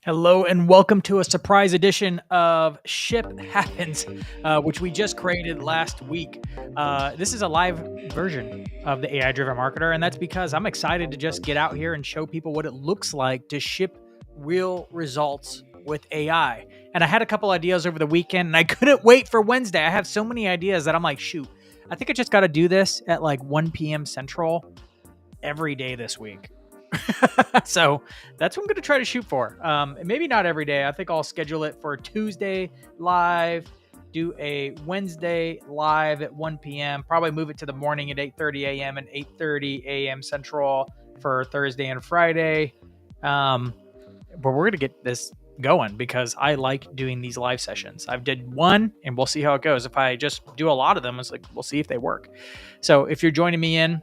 Hello and welcome to a surprise edition of Ship Happens, which we just created last week. This is a live version of the AI Driven Marketer, and that's because I'm excited to just get out here and show people what it looks like to ship real results with AI. And I had a couple ideas over the weekend, and I couldn't wait for Wednesday. I have so many ideas that I'm like, shoot, I think I just got to do this at like 1 p.m. Central every day this week. So that's what I'm going to try to shoot for. Maybe not every day. I think I'll schedule it for Tuesday live, do a Wednesday live at 1 p.m., probably move it to the morning at 8:30 a.m. and 8:30 a.m. Central for Thursday and Friday. But we're going to get this going because I like doing these live sessions. I've did one and we'll see how it goes. If I just do a lot of them, it's like, we'll see if they work. So if you're joining me in,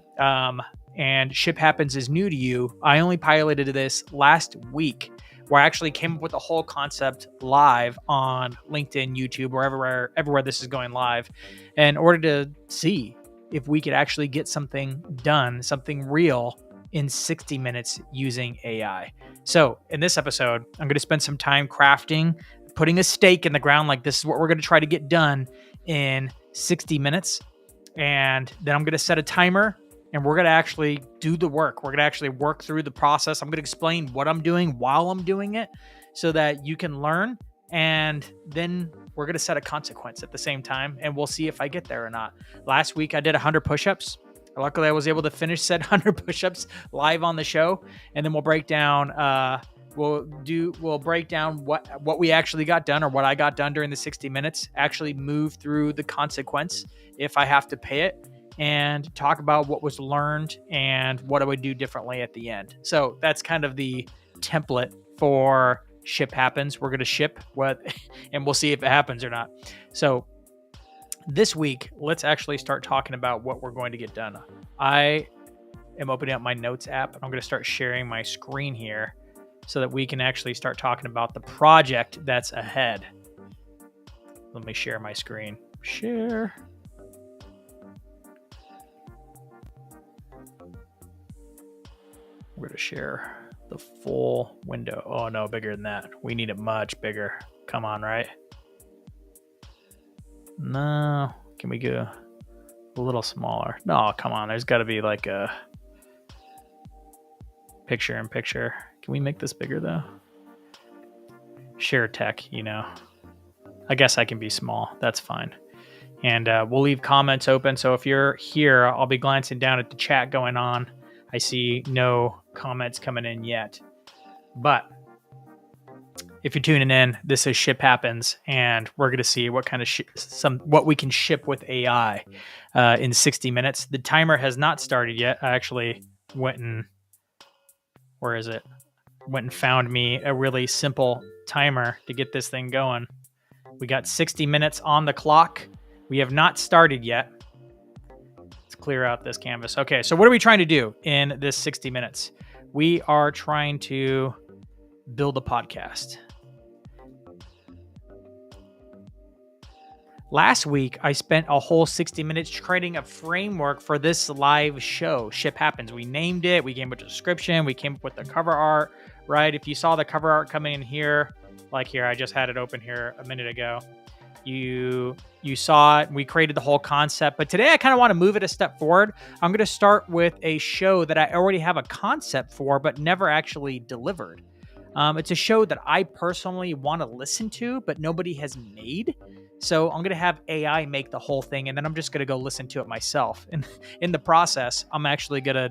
and Ship Happens is new to you, I only piloted this last week where I actually came up with the whole concept live on LinkedIn, YouTube, or everywhere this is going live, in order to see if we could actually get something done, something real in 60 minutes using AI. So in this episode, I'm going to spend some time crafting, putting a stake in the ground, like this is what we're going to try to get done in 60 minutes. And then I'm going to set a timer. And we're going to actually do the work. We're going to actually work through the process. I'm going to explain what I'm doing while I'm doing it so that you can learn. And then we're going to set a consequence at the same time. And we'll see if I get there or not. Last week, I did 100 push-ups. Luckily, I was able to finish said 100 push-ups live on the show. And then we'll break down we'll break down what we actually got done or what I got done during the 60 minutes, actually move through the consequence if I have to pay it, and talk about what was learned and what I would do differently at the end. So that's kind of the template for Ship Happens. We're going to ship what, and we'll see if it happens or not. So this week, let's actually start talking about what we're going to get done. I am opening up my notes app, and I'm going to start sharing my screen here so that we can actually start talking about the project that's ahead. Let me share my screen. Share. We're going to share the full window. Oh, no, bigger than that. We need it much bigger. Come on, right? No. Can we go a little smaller? No, come on. There's got to be like a picture in picture. Can we make this bigger, though? Share tech, you know. I guess I can be small. That's fine. And we'll leave comments open. So if you're here, I'll be glancing down at the chat going on. I see no comments coming in yet, but if you're tuning in, this is Ship Happens, and we're going to see what kind of what we can ship with AI in 60 minutes. The timer has not started yet. I actually went and found me a really simple timer to get this thing going. We got 60 minutes on the clock. We have not started yet. Clear out this canvas. Okay, so what are we trying to do in this 60 minutes? We are trying to build a podcast. Last week, I spent a whole 60 minutes creating a framework for this live show, Ship Happens. We named it, we came up with a description, we came up with the cover art, right? If you saw the cover art coming in here, like here, I just had it open here a minute ago. You saw it. We created the whole concept, but today I kind of want to move it a step forward. I'm going to start with a show that I already have a concept for, but never actually delivered. It's a show that I personally want to listen to, but nobody has made. So I'm going to have AI make the whole thing, and then I'm just going to go listen to it myself. And in the process, I'm actually going to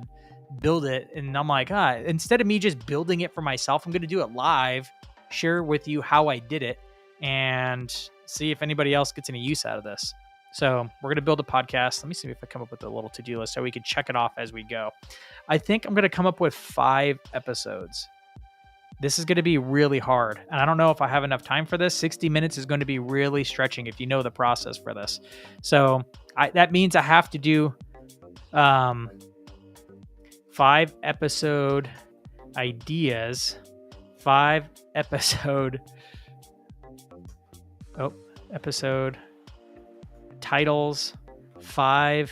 build it. And I'm like, instead of me just building it for myself, I'm going to do it live, share with you how I did it, and see if anybody else gets any use out of this. So we're going to build a podcast. Let me see if I come up with a little to-do list so we can check it off as we go. I think I'm going to come up with 5 episodes. This is going to be really hard. And I don't know if I have enough time for this. 60 minutes is going to be really stretching if you know the process for this. So that means I have to do 5 episode ideas, 5 episode episode titles, 5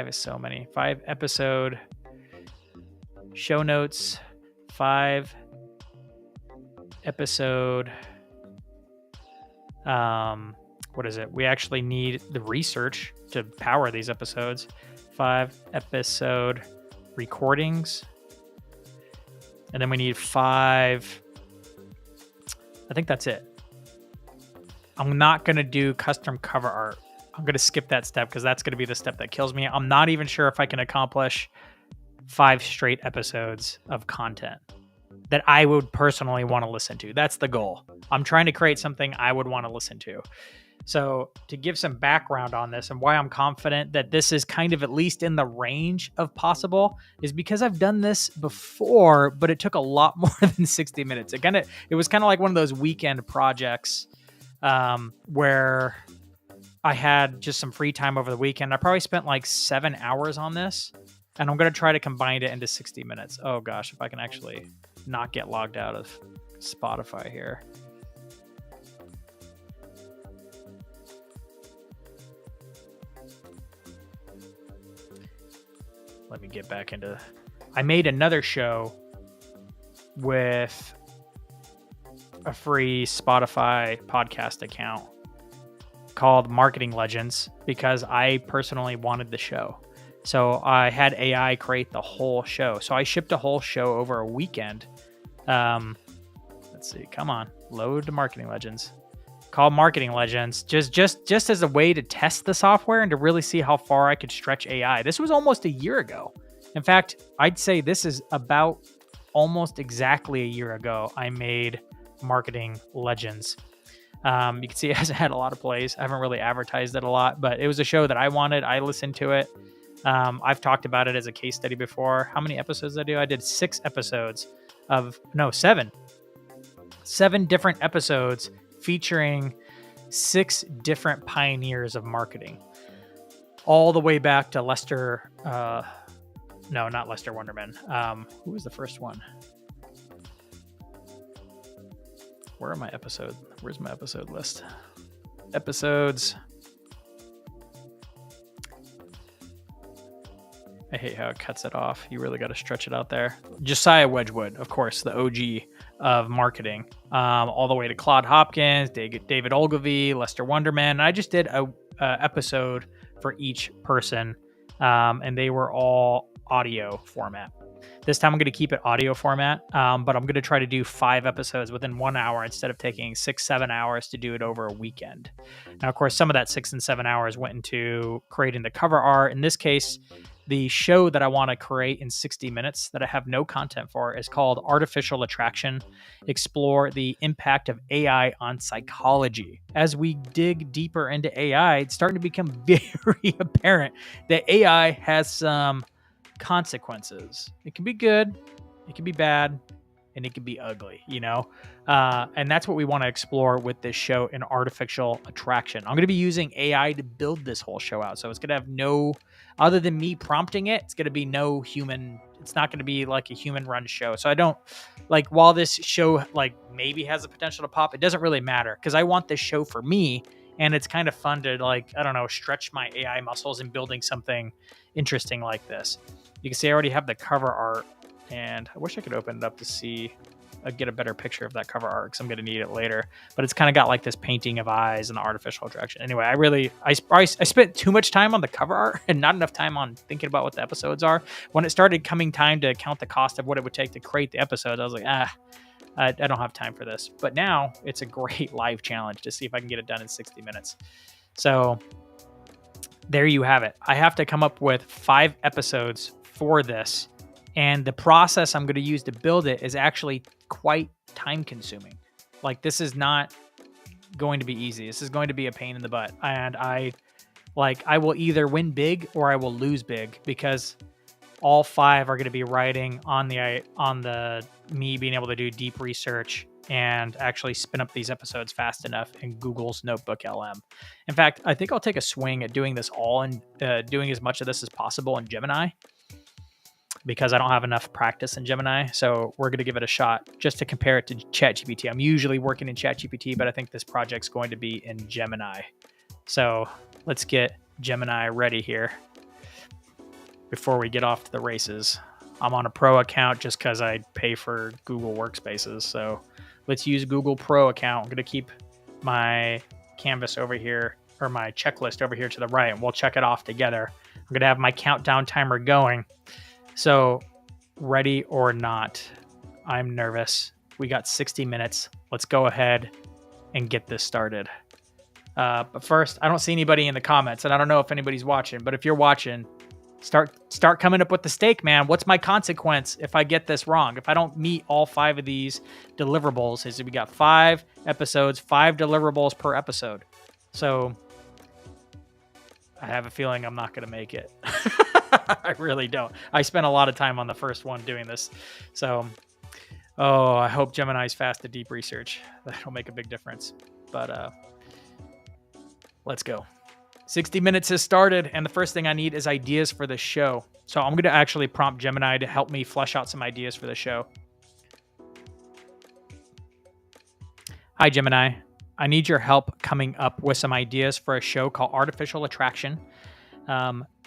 is so many. 5 episode show notes, 5 episode. What is it? We actually need the research to power these episodes. 5 episode recordings. And then we need 5. I think that's it. I'm not going to do custom cover art. I'm going to skip that step because that's going to be the step that kills me. I'm not even sure if I can accomplish 5 straight episodes of content that I would personally want to listen to. That's the goal. I'm trying to create something I would want to listen to. So to give some background on this and why I'm confident that this is kind of at least in the range of possible is because I've done this before, but it took a lot more than 60 minutes. It was kind of like one of those weekend projects where I had just some free time over the weekend. I probably spent like 7 hours on this, and I'm going to try to combine it into 60 minutes. Oh gosh, if I can actually not get logged out of Spotify here. Let me get back into... I made another show with a free Spotify podcast account called Marketing Legends because I personally wanted the show. So I had AI create the whole show. So I shipped a whole show over a weekend. Let's see. Come on. Load to Marketing Legends. Called Marketing Legends just as a way to test the software and to really see how far I could stretch AI. This was almost a year ago. In fact, I'd say this is about almost exactly a year ago I made Marketing Legends. You can see it hasn't had a lot of plays. I haven't really advertised it a lot, but it was a show that I wanted. I listened to it. I've talked about it as a case study before. How many episodes did I do? I did 7 different episodes featuring 6 different pioneers of marketing, all the way back to Lester. No, not Lester Wonderman. Who was the first one? Where's my episode list? Episodes. I hate how it cuts it off. You really got to stretch it out there. Josiah Wedgwood, of course, the OG of marketing, all the way to Claude Hopkins, David Ogilvy, Lester Wonderman. And I just did a episode for each person, and they were all audio format. This time I'm going to keep it audio format, but I'm going to try to do 5 episodes within 1 hour instead of taking 6-7 hours to do it over a weekend. Now, of course, some of that 6 and 7 hours went into creating the cover art. In this case, the show that I want to create in 60 minutes that I have no content for is called Artificial Attraction: Explore the Impact of AI on Psychology. As we dig deeper into AI, it's starting to become very apparent that AI has some consequences. It can be good, it can be bad, and it can be ugly, and that's what we want to explore with this show in Artificial Attraction. I'm going to be using AI to build this whole show out, so it's going to have no, other than me prompting it, it's going to be no human. It's not going to be like a human run show. So I don't while this show maybe has the potential to pop, it doesn't really matter because I want this show for me. And it's kind of fun to stretch my AI muscles in building something interesting like this. You can see I already have the cover art, and I wish I could open it up to see, get a better picture of that cover art because I'm going to need it later. But it's kind of got like this painting of eyes and the artificial attraction. Anyway, I spent too much time on the cover art and not enough time on thinking about what the episodes are. When it started coming time to count the cost of what it would take to create the episodes, I was like, I don't have time for this. But now it's a great live challenge to see if I can get it done in 60 minutes. So there you have it. I have to come up with 5 episodes for this. And the process I'm going to use to build it is actually quite time consuming. This is not going to be easy. This is going to be a pain in the butt. And I will either win big or I will lose big because all 5 are going to be riding on the me being able to do deep research and actually spin up these episodes fast enough in Google's Notebook LM. In fact, I think I'll take a swing at doing this all in doing as much of this as possible in Gemini because I don't have enough practice in Gemini. So we're going to give it a shot just to compare it to ChatGPT. I'm usually working in ChatGPT, but I think this project's going to be in Gemini. So let's get Gemini ready here before we get off to the races. I'm on a pro account just because I pay for Google Workspaces. So let's use Google Pro account. I'm going to keep my canvas over here, or my checklist over here to the right, and we'll check it off together. I'm going to have my countdown timer going. So ready or not, I'm nervous. We got 60 minutes. Let's go ahead and get this started. But first, I don't see anybody in the comments, and I don't know if anybody's watching, but if you're watching, start coming up with the stake, man. What's my consequence if I get this wrong? If I don't meet all 5 of these deliverables, is we got 5 episodes, 5 deliverables per episode. So I have a feeling I'm not going to make it. I really don't. I spent a lot of time on the first one doing this. So, I hope Gemini's fast to deep research. That'll make a big difference. But let's go. 60 minutes has started, and the first thing I need is ideas for the show. So I'm going to actually prompt Gemini to help me flesh out some ideas for the show. Hi, Gemini. I need your help coming up with some ideas for a show called Artificial Attraction.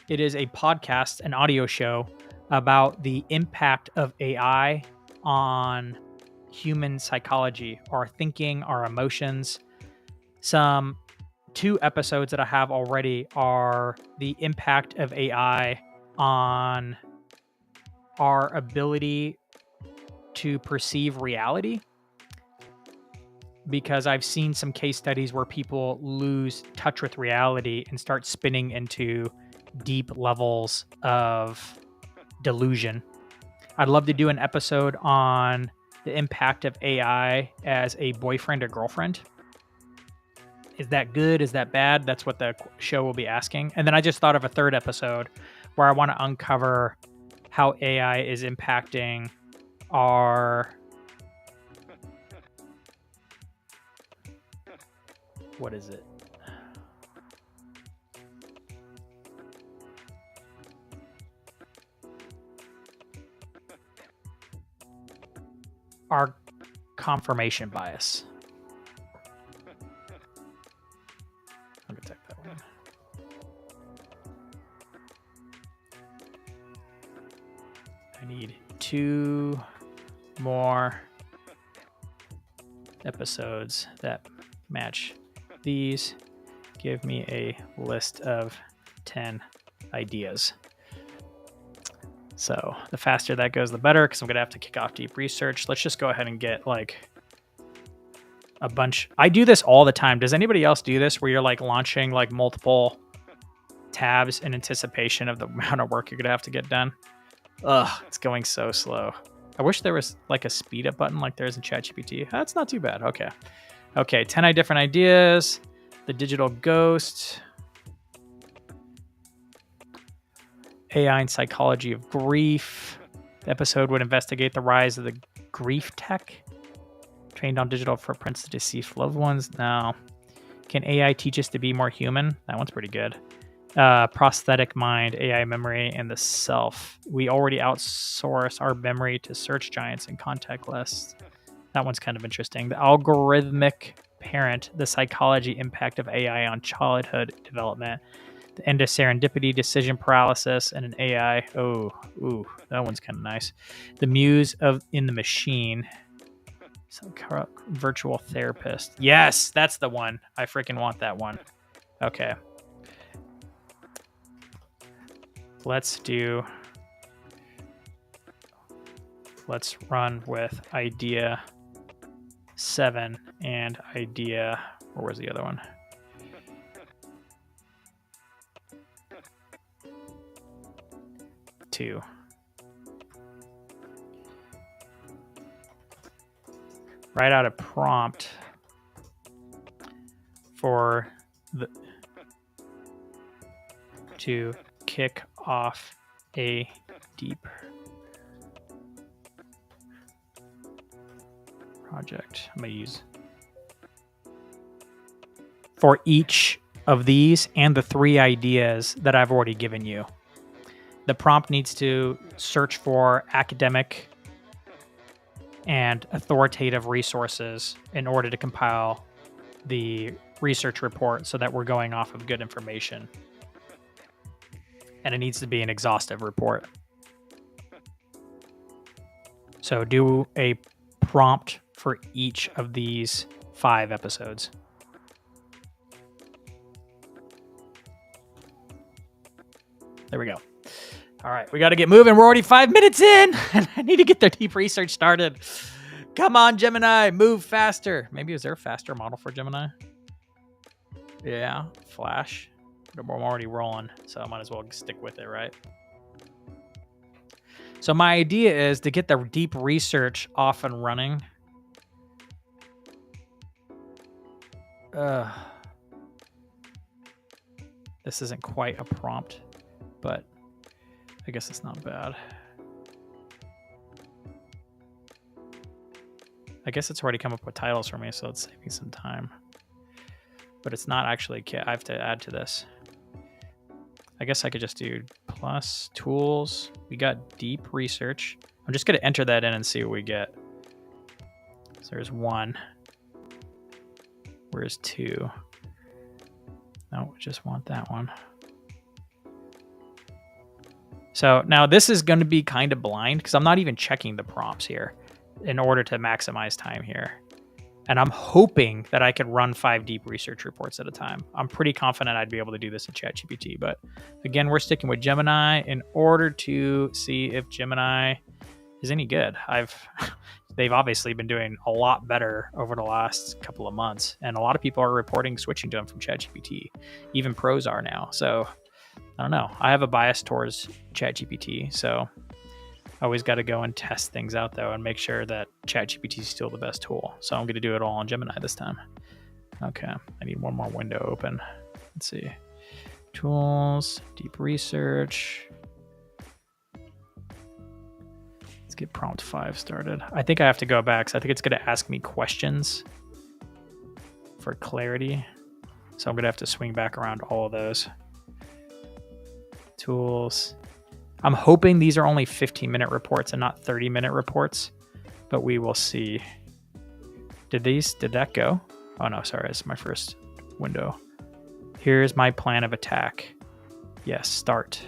It is a podcast, an audio show about the impact of AI on human psychology, our thinking, our emotions. Some 2 episodes that I have already are the impact of AI on our ability to perceive reality. Because I've seen some case studies where people lose touch with reality and start spinning into deep levels of delusion. I'd love to do an episode on the impact of AI as a boyfriend or girlfriend. Is that good? Is that bad? That's what the show will be asking. And then I just thought of a 3rd episode where I want to uncover how AI is impacting our... What is it? Our confirmation bias. I'm gonna take that one. I need 2 more episodes that match these. Give me a list of 10 ideas. So the faster that goes, the better, because I'm going to have to kick off deep research. Let's just go ahead and get like a bunch. I do this all the time. Does anybody else do this where you're like launching like multiple tabs in anticipation of the amount of work you're going to have to get done? Ugh, it's going so slow. I wish there was like a speed up button like there is in ChatGPT. That's not too bad. Okay, 10 different ideas. The digital ghost. AI and psychology of grief. The episode would investigate the rise of the grief tech. Trained on digital footprints to deceased loved ones. No. Can AI teach us to be more human? That one's pretty good. Prosthetic mind, AI memory, and the self. We already outsource our memory to search giants and contact lists. That one's kind of interesting. The algorithmic parent, the psychology impact of AI on childhood development. The end of serendipity, decision paralysis, and an AI. Ooh, that one's kind of nice. The muse in the machine. Some virtual therapist. Yes, that's the one. I freaking want that one. Okay. Let's run with idea 7 and idea, or where's the other one? Two. Write out a prompt to kick off a deep project. I'm going to use for each of these and the 3 ideas that I've already given you. The prompt needs to search for academic and authoritative resources in order to compile the research report so that we're going off of good information. And it needs to be an exhaustive report. So do a prompt for each of these 5 episodes. There we go. All right, we got to get moving. We're already 5 minutes in, and I need to get their deep research started. Come on, Gemini, move faster. Maybe is there a faster model for Gemini? Yeah, Flash. But I'm already rolling, so I might as well stick with it, right? So my idea is to get the deep research off and running. This isn't quite a prompt, but I guess it's not bad. I guess it's already come up with titles for me, so it's saving some time. But it's not actually, I have to add to this. I guess I could just do plus tools. We got deep research. I'm just going to enter that in and see what we get. So there's 1. Where's 2? No, we just want that one. So now this is going to be kind of blind because I'm not even checking the prompts here in order to maximize time here. And I'm hoping that I could run 5 deep research reports at a time. I'm pretty confident I'd be able to do this in ChatGPT. But again, we're sticking with Gemini in order to see if Gemini is any good. They've obviously been doing a lot better over the last couple of months. And a lot of people are reporting switching to them from ChatGPT. Even pros are now. So I don't know. I have a bias towards ChatGPT. So I always got to go and test things out, though, and make sure that ChatGPT is still the best tool. So I'm going to do it all on Gemini this time. Okay, I need one more window open. Let's see. Tools, deep research. Let's get prompt 5 started. I think I have to go back, so I think it's going to ask me questions for clarity. So I'm going to have to swing back around all of those. Tools. I'm hoping these are only 15-minute reports and not 30-minute reports, but we will see. Did that go? Oh no, sorry, it's my first window. Here's my plan of attack. Yes, start.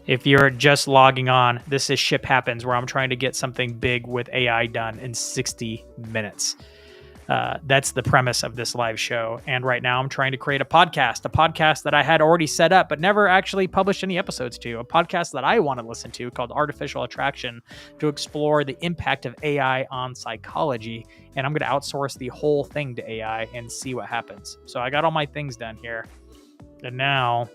If you're just logging on, this is Ship Happens, where I'm trying to get something big with AI done in 60 minutes. That's the premise of this live show. And right now I'm trying to create a podcast that I had already set up, but never actually published any episodes to. A podcast that I want to listen to called Artificial Attraction, to explore the impact of AI on psychology. And I'm going to outsource the whole thing to AI and see what happens. So I got all my things done here. And now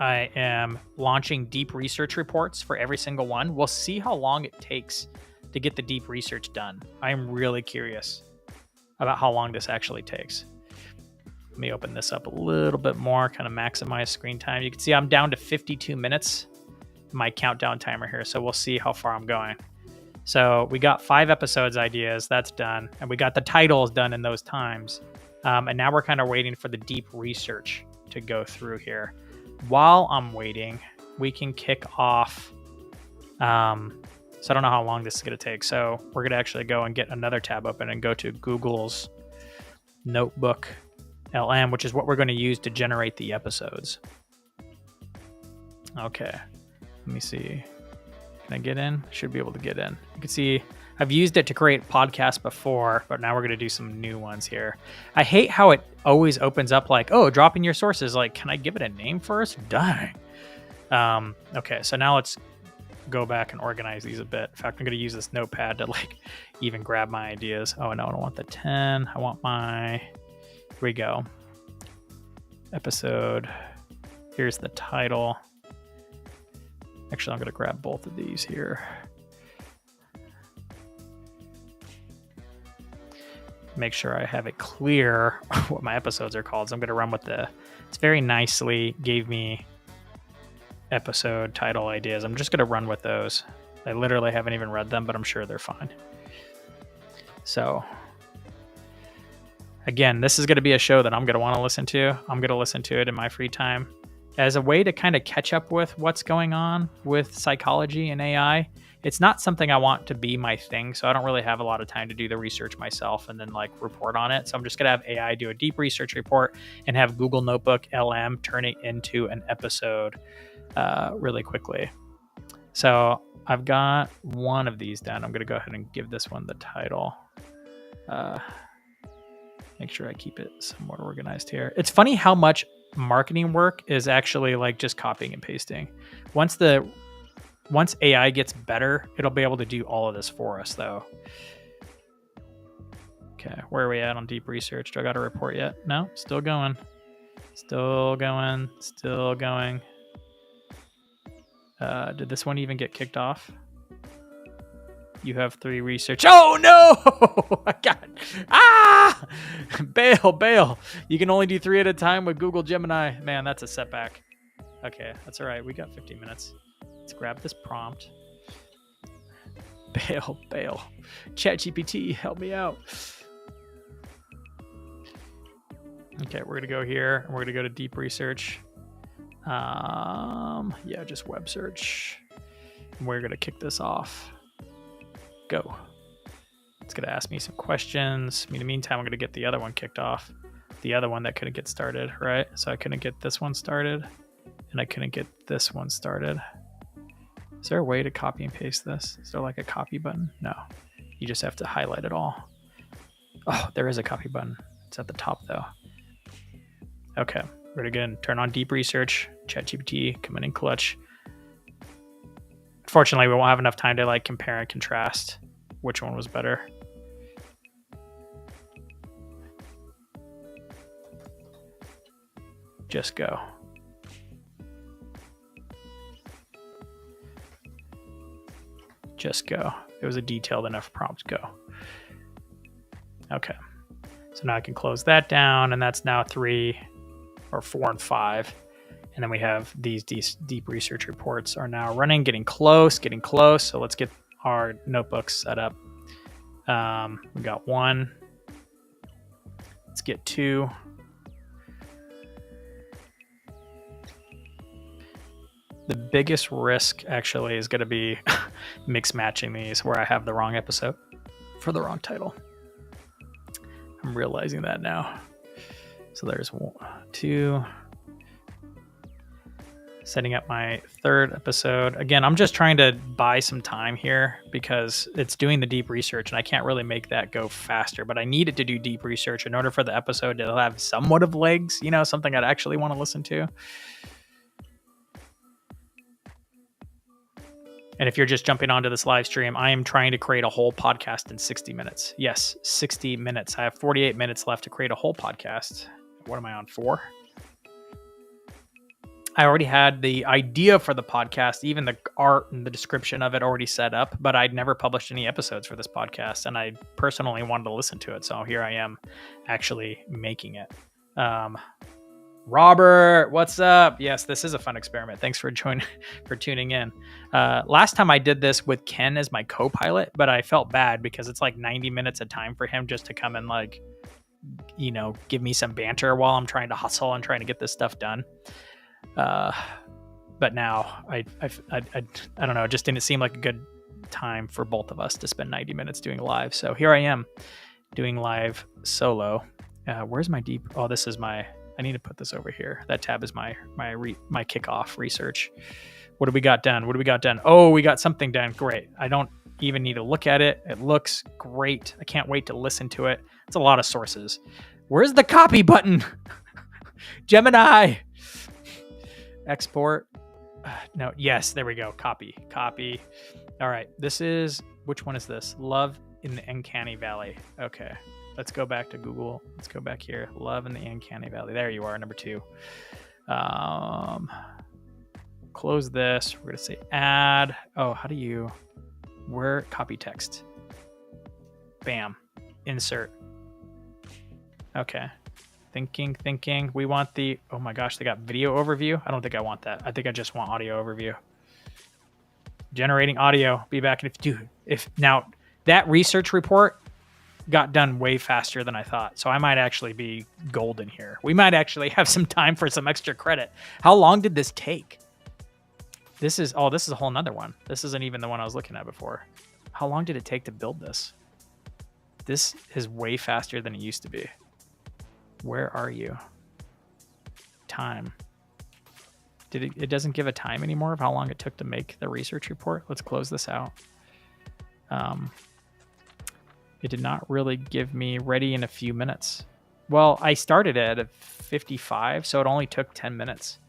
I am launching deep research reports for every single one. We'll see how long it takes to get the deep research done. I'm really curious about how long this actually takes. Let me open this up a little bit more, kind of maximize screen time. You can see I'm down to 52 minutes, my countdown timer here. So we'll see how far I'm going. So we got 5 episodes ideas, that's done. And we got the titles done in those times. And now we're kind of waiting for the deep research to go through here. While I'm waiting, we can kick off. So I don't know how long this is going to take. So we're going to actually go and get another tab open and go to Google's Notebook LM, which is what we're going to use to generate the episodes. Okay. Let me see. Can I get in? I should be able to get in. You can see I've used it to create podcasts before, but now we're going to do some new ones here. I hate how it always opens up like, oh, drop in your sources. Like, can I give it a name first? Dang. Okay. So now let's go back and organize these a bit. In fact, I'm going to use this notepad to like even grab my ideas. Oh no, I don't want the 10. I want here we go. Episode. Here's the title. Actually, I'm going to grab both of these here. Make sure I have it clear what my episodes are called. So I'm going to run with it's very nicely gave me episode title ideas. I'm just going to run with those. I literally haven't even read them, but I'm sure they're fine. So again, this is going to be a show that I'm going to want to listen to. I'm going to listen to it in my free time as a way to kind of catch up with what's going on with psychology and AI. It's not something I want to be my thing, so I don't really have a lot of time to do the research myself and then like report on it. So I'm just going to have AI do a deep research report and have Google Notebook LM turn it into an episode. really quickly. So I've got one of these done. I'm going to go ahead and give this one the title. Make sure I keep it somewhat organized here. It's funny how much marketing work is actually like just copying and pasting. Once AI gets better, it'll be able to do all of this for us, though. Okay, where are we at on deep research? Do I got a report yet? No, still going. Still going. Still going. Did this one even get kicked off? You have 3 research. Oh no! I got bail. You can only do 3 at a time with Google Gemini. Man, that's a setback. Okay, that's all right. We got 15 minutes. Let's grab this prompt. Bail. ChatGPT, help me out. Okay, we're gonna go here and we're gonna go to deep research. Yeah, just web search. And we're gonna kick this off. Go. It's gonna ask me some questions. In the meantime, I'm gonna get the other one kicked off. The other one that couldn't get started, right? So I couldn't get this one started, and I couldn't get this one started. Is there a way to copy and paste this? Is there like a copy button? No. You just have to highlight it all. Oh, there is a copy button. It's at the top though. Okay, we're gonna turn on deep research. ChatGPT, come in clutch. Fortunately, we won't have enough time to like compare and contrast which one was better. Just go. Just go. It was a detailed enough prompt. Go. Okay. So now I can close that down, and that's now 3 or 4 and 5. And then we have these deep research reports are now running, getting close. So let's get our notebooks set up. We got 1. Let's get 2. The biggest risk actually is going to be mix matching these where I have the wrong episode for the wrong title. I'm realizing that now. So there's 1, 2. Setting up my 3rd episode. Again, I'm just trying to buy some time here because it's doing the deep research and I can't really make that go faster, but I need it to do deep research in order for the episode to have somewhat of legs, something I'd actually want to listen to. And if you're just jumping onto this live stream, I am trying to create a whole podcast in 60 minutes. Yes, 60 minutes. I have 48 minutes left to create a whole podcast. What am I on, 4? I already had the idea for the podcast, even the art and the description of it already set up, but I'd never published any episodes for this podcast, and I personally wanted to listen to it. So here I am actually making it. Robert, what's up? Yes, this is a fun experiment. Thanks for tuning in. Last time I did this with Ken as my co-pilot, but I felt bad because it's like 90 minutes of time for him just to come and like, give me some banter while I'm trying to hustle and trying to get this stuff done. But now I don't know. It just didn't seem like a good time for both of us to spend 90 minutes doing live. So here I am doing live solo. Where's my deep? Oh, this is my. I need to put this over here. That tab is my kickoff research. What do we got done? Oh, we got something done. Great. I don't even need to look at it. It looks great. I can't wait to listen to it. It's a lot of sources. Where's the copy button? Gemini. Export. No. Yes. There we go. Copy. All right. Which one is this? Love in the Uncanny Valley. Okay. Let's go back to Google. Let's go back here. Love in the Uncanny Valley. There you are, number 2. Close this. We're going to say add. Oh, where copy text? Bam. Insert. Okay. Thinking. We want oh my gosh, they got video overview. I don't think I want that. I think I just want audio overview. Generating audio. Be back if now that research report got done way faster than I thought. So I might actually be golden here. We might actually have some time for some extra credit. How long did this take? This is a whole nother one. This isn't even the one I was looking at before. How long did it take to build this? This is way faster than it used to be. Where are you? Time. It doesn't give a time anymore of how long it took to make the research report. Let's close this out. It did not really give me ready in a few minutes. Well, I started it at 55, so it only took 10 minutes.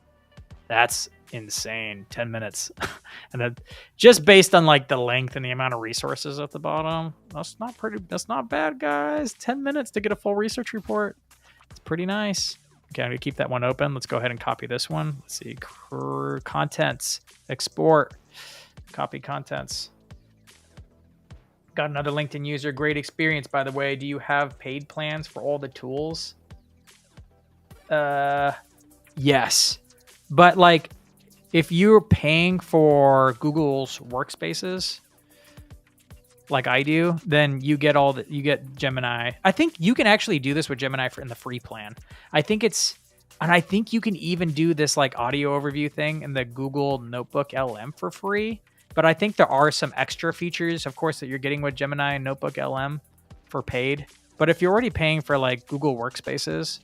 That's insane. 10 minutes. And then just based on like the length and the amount of resources at the bottom, that's not bad, guys. 10 minutes to get a full research report. It's pretty nice. Okay, I'm gonna keep that one open. Let's go ahead and copy this one. Let's see, contents, export, copy contents. Got another LinkedIn user. Great experience, by the way. Do you have paid plans for all the tools? Yes. But like, if you're paying for Google's workspaces, like I do, then you get you get Gemini. I think you can actually do this with Gemini in the free plan. I think you can even do this like audio overview thing in the Google Notebook LM for free. But I think there are some extra features, of course, that you're getting with Gemini and Notebook LM for paid. But if you're already paying for like Google Workspaces,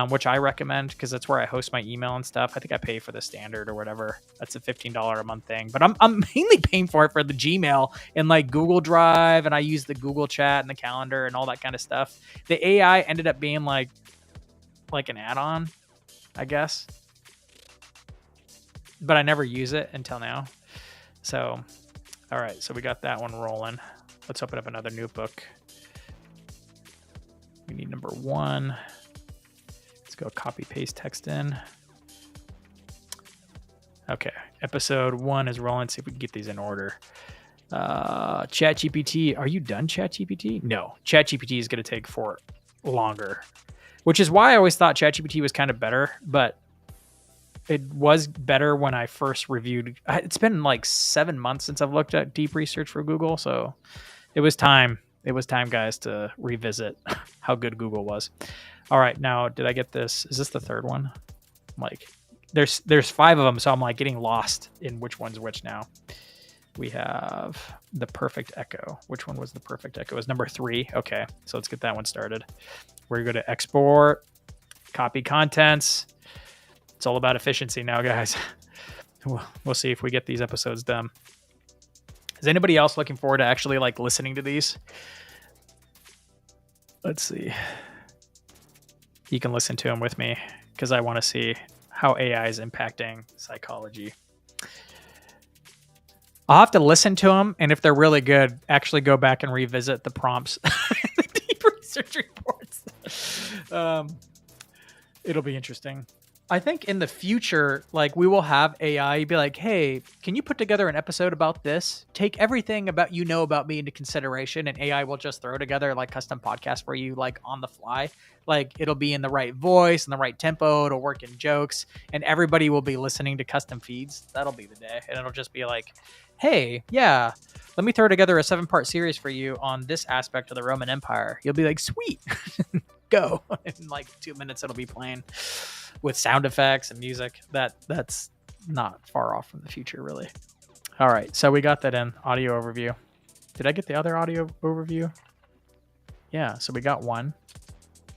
which I recommend because that's where I host my email and stuff. I think I pay for the standard or whatever. That's a $15 a month thing. But I'm mainly paying for it for the Gmail and like Google Drive, and I use the Google Chat and the calendar and all that kind of stuff. The AI ended up being like an add-on, I guess. But I never use it until now. So, all right. So we got that one rolling. Let's open up another notebook. We need number 1. Go copy paste text in. Okay, episode 1 is rolling. See if we can get these in order. ChatGPT, are you done, ChatGPT? No, ChatGPT is going to take for longer, which is why I always thought ChatGPT was kind of better, but it was better when I first reviewed. It's been like 7 months since I've looked at deep research for Google, so it was time. It was time, guys, to revisit how good Google was. All right, now, did I get this? Is this the third one? Like, there's 5 of them, so I'm like getting lost in which one's which now. We have the perfect echo. Which one was the perfect echo? It was number 3. Okay, so let's get that one started. We're going to export, copy contents. It's all about efficiency now, guys. We'll see if we get these episodes done. Is anybody else looking forward to actually like listening to these? Let's see. You can listen to them with me because I want to see how AI is impacting psychology. I'll have to listen to them, and if they're really good, actually go back and revisit the prompts, the deep research reports. It'll be interesting. I think in the future, like we will have AI be like, hey, can you put together an episode about this? Take everything about me into consideration, and AI will just throw together like custom podcasts for you, like on the fly. Like it'll be in the right voice and the right tempo. It'll work in jokes, and everybody will be listening to custom feeds. That'll be the day, and it'll just be like, hey, yeah, let me throw together a 7-part series for you on this aspect of the Roman Empire. You'll be like, sweet, go. In like 2 minutes, it'll be playing with sound effects and music. That's not far off from the future, really. All right, so we got that in audio overview. Did I get the other audio overview? Yeah, so we got one.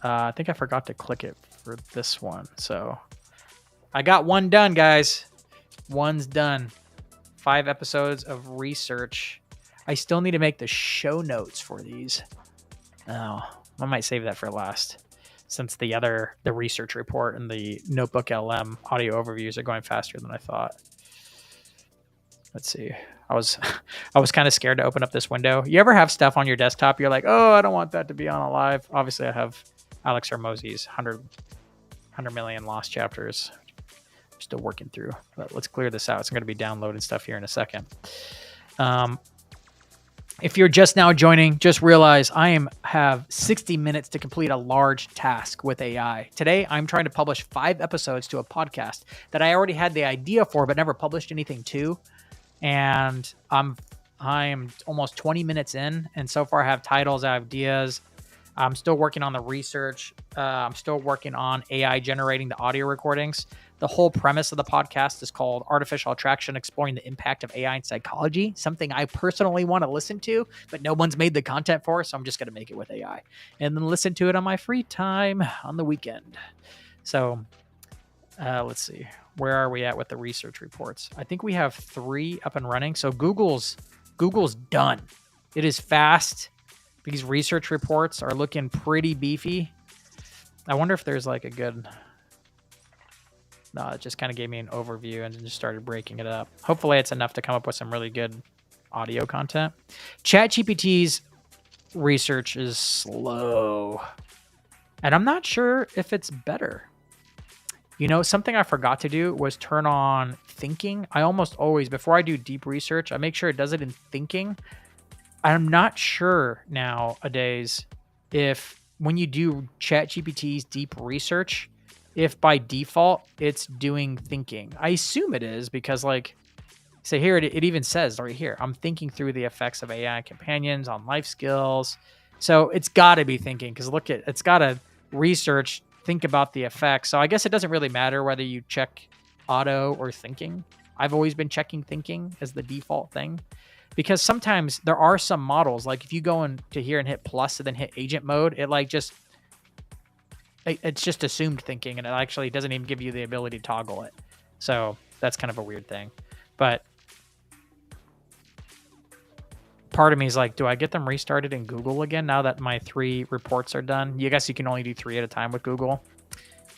I think I forgot to click it for this one. So I got one done, guys. One's done. 5 episodes of research. I still need to make the show notes for these. Oh, I might save that for last, since the research report and the Notebook LM audio overviews are going faster than I thought. Let's see. I was kind of scared to open up this window. You ever have stuff on your desktop? You're like, oh, I don't want that to be on a live. Obviously, I have Alex Hormozi's 100 million lost chapters. I'm still working through, but let's clear this out. It's going to be downloading stuff here in a second. If you're just now joining, just realize I have 60 minutes to complete a large task with AI. Today, I'm trying to publish 5 episodes to a podcast that I already had the idea for, but never published anything to. And I am almost 20 minutes in, and so far I have titles, I have ideas. I'm still working on the research. I'm still working on AI generating the audio recordings. The whole premise of the podcast is called Artificial Attraction, Exploring the Impact of AI in Psychology, something I personally want to listen to, but no one's made the content for, so I'm just going to make it with AI and then listen to it on my free time on the weekend. So Let's see. Where are we at with the research reports? I think we have 3 up and running. So Google's done. It is fast. These research reports are looking pretty beefy. I wonder if there's like a good... No, it just kind of gave me an overview and just started breaking it up. Hopefully it's enough to come up with some really good audio content. ChatGPT's research is slow. And I'm not sure if it's better. You know, something I forgot to do was turn on thinking. I almost always, before I do deep research, I make sure it does it in thinking. I'm not sure nowadays if when you do ChatGPT's deep research, if by default it's doing thinking. I assume it is because, like, say here, it even says right here, I'm thinking through the effects of AI companions on life skills. So it's got to be thinking because look at it's got to research, think about the effects. So I guess it doesn't really matter whether you check auto or thinking. I've always been checking thinking as the default thing because sometimes there are some models, like if you go into here and hit plus and then hit agent mode, it like just it's just assumed thinking and it actually doesn't even give you the ability to toggle it. So that's kind of a weird thing. But part of me is like, do I get them restarted in Google again now that my 3 reports are done? You guess you can only do 3 at a time with Google.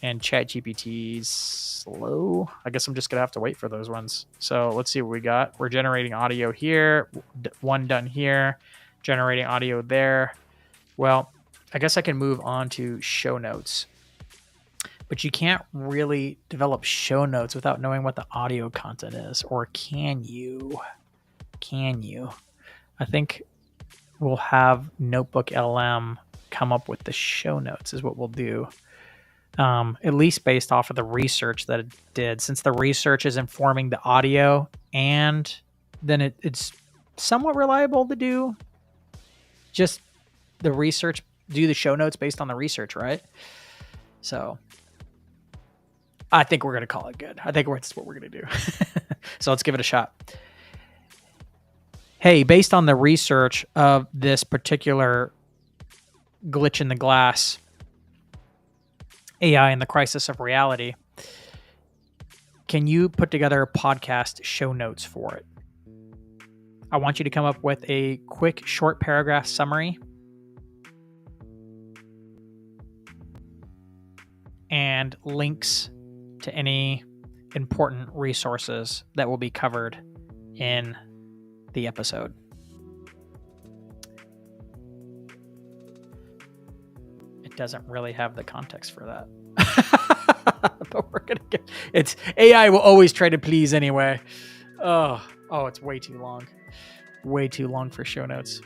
And ChatGPT's slow. I guess I'm just going to have to wait for those ones. So let's see what we got. We're generating audio here. 1 done here. Generating audio there. Well, I guess I can move on to show notes. But you can't really develop show notes without knowing what the audio content is. Or can you? Can you? I think we'll have Notebook LM come up with the show notes is what we'll do. At least based off of the research that it did, since the research is informing the audio, and then it's somewhat reliable to do just the research, do the show notes based on the research, right? So I think we're going to call it good. I think that's what we're going to do. So let's give it a shot. Hey, based on the research of this particular glitch in the glass, AI and the crisis of reality, can you put together podcast show notes for it? I want you to come up with a quick short paragraph summary and links to any important resources that will be covered in the episode. It doesn't really have the context for that. But we're gonna get it's AI will always try to please anyway. Oh, it's way too long. Way too long for show notes.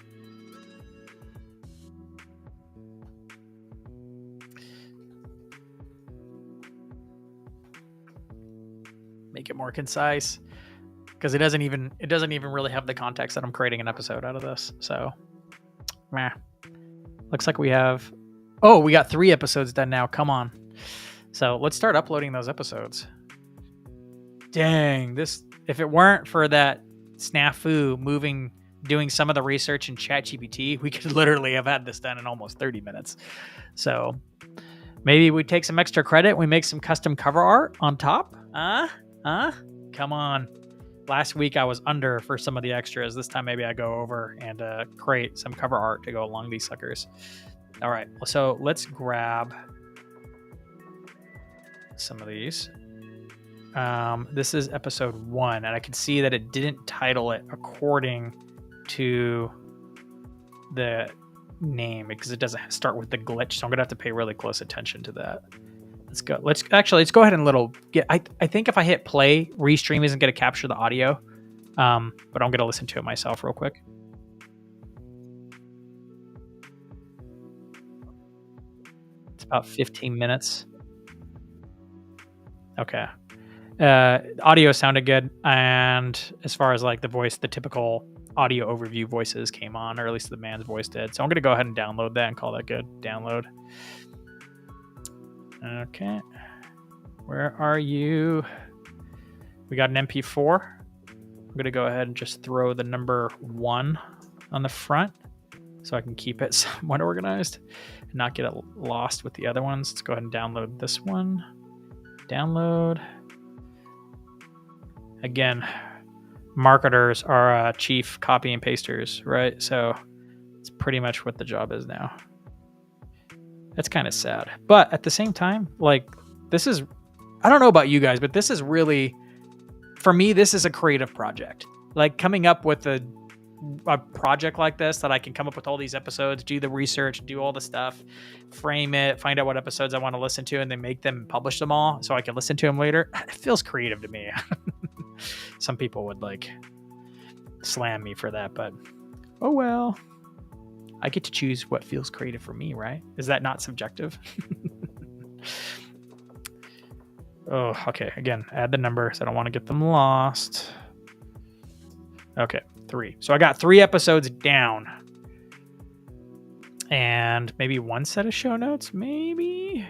Make it more concise. Because it doesn't even really have the context that I'm creating an episode out of this. So, looks like we got 3 episodes done now. Come on. So let's start uploading those episodes. Dang, if it weren't for that snafu doing some of the research in ChatGPT, we could literally have had this done in almost 30 minutes. So maybe we take some extra credit. We make some custom cover art on top. Come on. Last week I was under for some of the extras. This time maybe I go over and create some cover art to go along these suckers. All right, so let's grab some of these. This is episode 1, and I can see that it didn't title it according to the name because it doesn't start with the glitch. So I'm gonna have to pay really close attention to that. Let's go. Let's go ahead and I think if I hit play, Restream isn't going to capture the audio, but I'm going to listen to it myself real quick. It's about 15 minutes. Okay. Audio sounded good, and as far as like the voice, the typical audio overview voices came on, or at least the man's voice did. So I'm going to go ahead and download that and call that good. Download. Okay, where are you? We got an MP4. I'm going to go ahead and just throw the number 1 on the front so I can keep it somewhat organized and not get it lost with the other ones. Let's go ahead and download this one. Download. Again, marketers are chief copy and pasters, right? So it's pretty much what the job is now. That's kind of sad. But at the same time, like, this is, I don't know about you guys, but this is really, for me, this is a creative project. Like, coming up with a project like this that I can come up with all these episodes, do the research, do all the stuff, frame it, find out what episodes I want to listen to, and then make them, publish them all so I can listen to them later. It feels creative to me. Some people would like slam me for that, but oh well. I get to choose what feels creative for me, right? Is that not subjective? Oh, okay. Again, add the numbers. I don't want to get them lost. Okay, 3. So I got 3 episodes down. And maybe 1 set of show notes, maybe?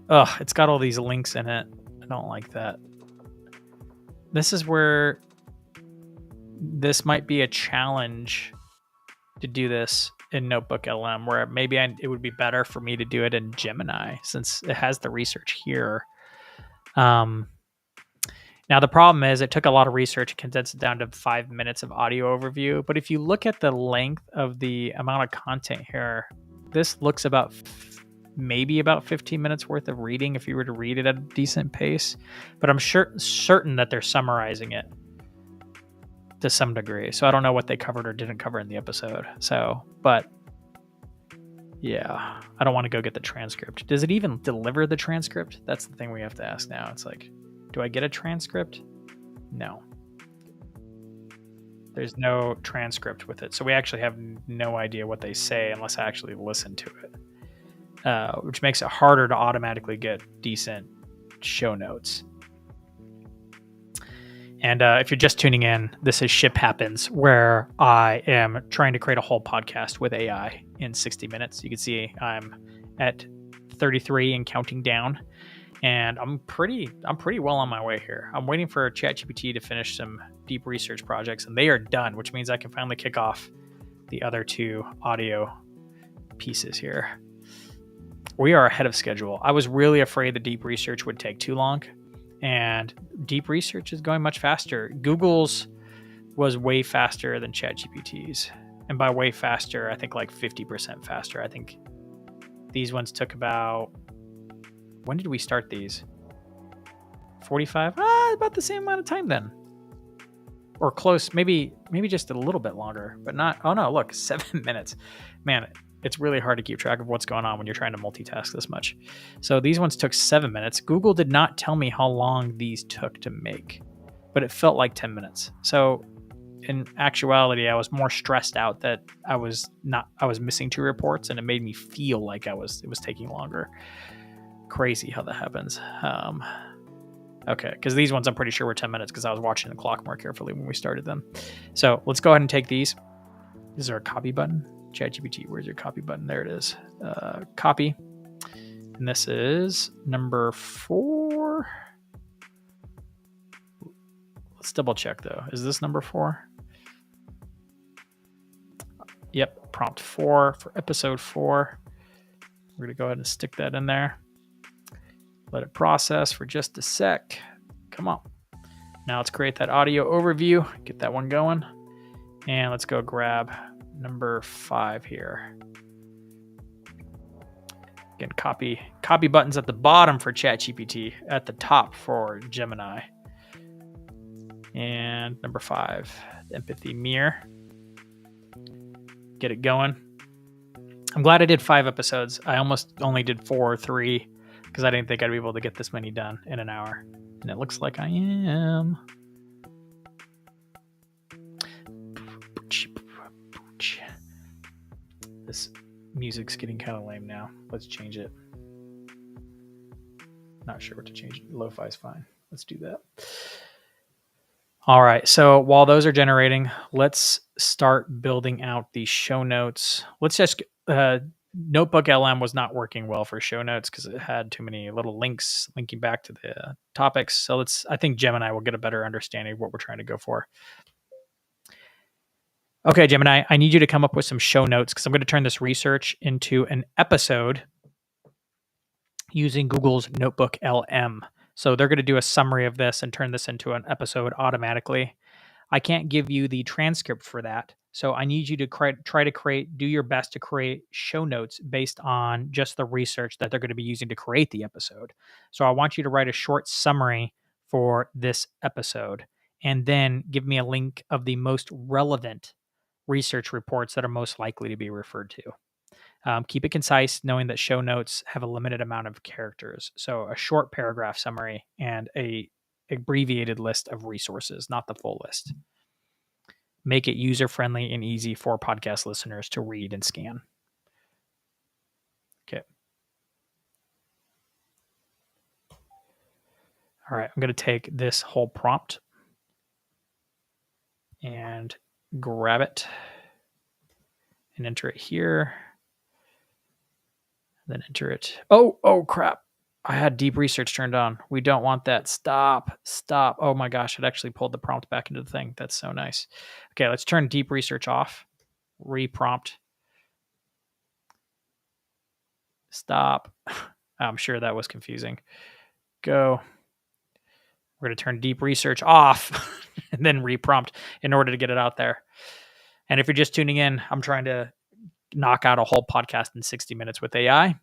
Ugh, it's got all these links in it. I don't like that. This is where this might be a challenge to do this in Notebook LM, where maybe it would be better for me to do it in Gemini since it has the research here. Now the problem is it took a lot of research to condense it down to 5 minutes of audio overview. But if you look at the length of the amount of content here, this looks about maybe about 15 minutes worth of reading if you were to read it at a decent pace. But I'm certain that they're summarizing it to some degree. So I don't know what they covered or didn't cover in the episode. So, but yeah, I don't want to go get the transcript. Does it even deliver the transcript? That's the thing we have to ask now. It's like, do I get a transcript? No. There's no transcript with it. So we actually have no idea what they say unless I actually listen to it, which makes it harder to automatically get decent show notes. And if you're just tuning in, this is Ship Happens, where I am trying to create a whole podcast with AI in 60 minutes. You can see I'm at 33 and counting down, and I'm pretty well on my way here. I'm waiting for ChatGPT to finish some deep research projects, and they are done, which means I can finally kick off the other 2 audio pieces here. We are ahead of schedule. I was really afraid the deep research would take too long. And deep research is going much faster. Google's was way faster than ChatGPT's. And by way faster, I think like 50% faster. I think these ones took about... When did we start these? 45? About the same amount of time then. Or close, maybe just a little bit longer, but not... Oh no, look, 7 minutes. Man, it's really hard to keep track of what's going on when you're trying to multitask this much. So these ones took 7 minutes. Google did not tell me how long these took to make, but it felt like 10 minutes. So in actuality, I was more stressed out that I was missing 2 reports, and it made me feel like it was taking longer. Crazy how that happens. Okay, because these ones I'm pretty sure were 10 minutes because I was watching the clock more carefully when we started them. So let's go ahead and take these. Is there a copy button? ChatGPT, where's your copy button? There it is. Copy. And this is number 4. Let's double check though. Is this number 4? Yep, prompt 4 for episode 4. We're going to go ahead and stick that in there. Let it process for just a sec. Come on. Now let's create that audio overview. Get that one going. And let's go grab number 5 here. Again, copy buttons at the bottom for ChatGPT, at the top for Gemini. And number 5, the empathy mirror. Get it going. I'm glad I did 5 episodes. I almost only did 4 or 3 because I didn't think I'd be able to get this many done in an hour. And it looks like I am. This music's getting kind of lame now. Let's change it. Not sure what to change. Lo-fi is fine. Let's do that. All right. So while those are generating, let's start building out the show notes. Let's just... Notebook LM was not working well for show notes because it had too many little links linking back to the topics. So I think Gemini will get a better understanding of what we're trying to go for. Okay, Gemini, I need you to come up with some show notes because I'm going to turn this research into an episode. using Google's Notebook LM. So they're going to do a summary of this and turn this into an episode automatically. I can't give you the transcript for that. So I need you to try to do your best to create show notes based on just the research that they're going to be using to create the episode. So I want you to write a short summary for this episode and then give me a link of the most relevant research reports that are most likely to be referred to. Keep it concise, knowing that show notes have a limited amount of characters. So a short paragraph summary and a abbreviated list of resources, not the full list. Make it user friendly and easy for podcast listeners to read and scan. Okay. All right. I'm going to take this whole prompt and grab it and enter it here. Then enter it. Oh, crap. I had deep research turned on. We don't want that. Stop. Oh my gosh. It actually pulled the prompt back into the thing. That's so nice. Okay. Let's turn deep research off. Reprompt. Stop. I'm sure that was confusing. Go. We're going to turn deep research off and then reprompt in order to get it out there. And if you're just tuning in, I'm trying to knock out a whole podcast in 60 minutes with AI.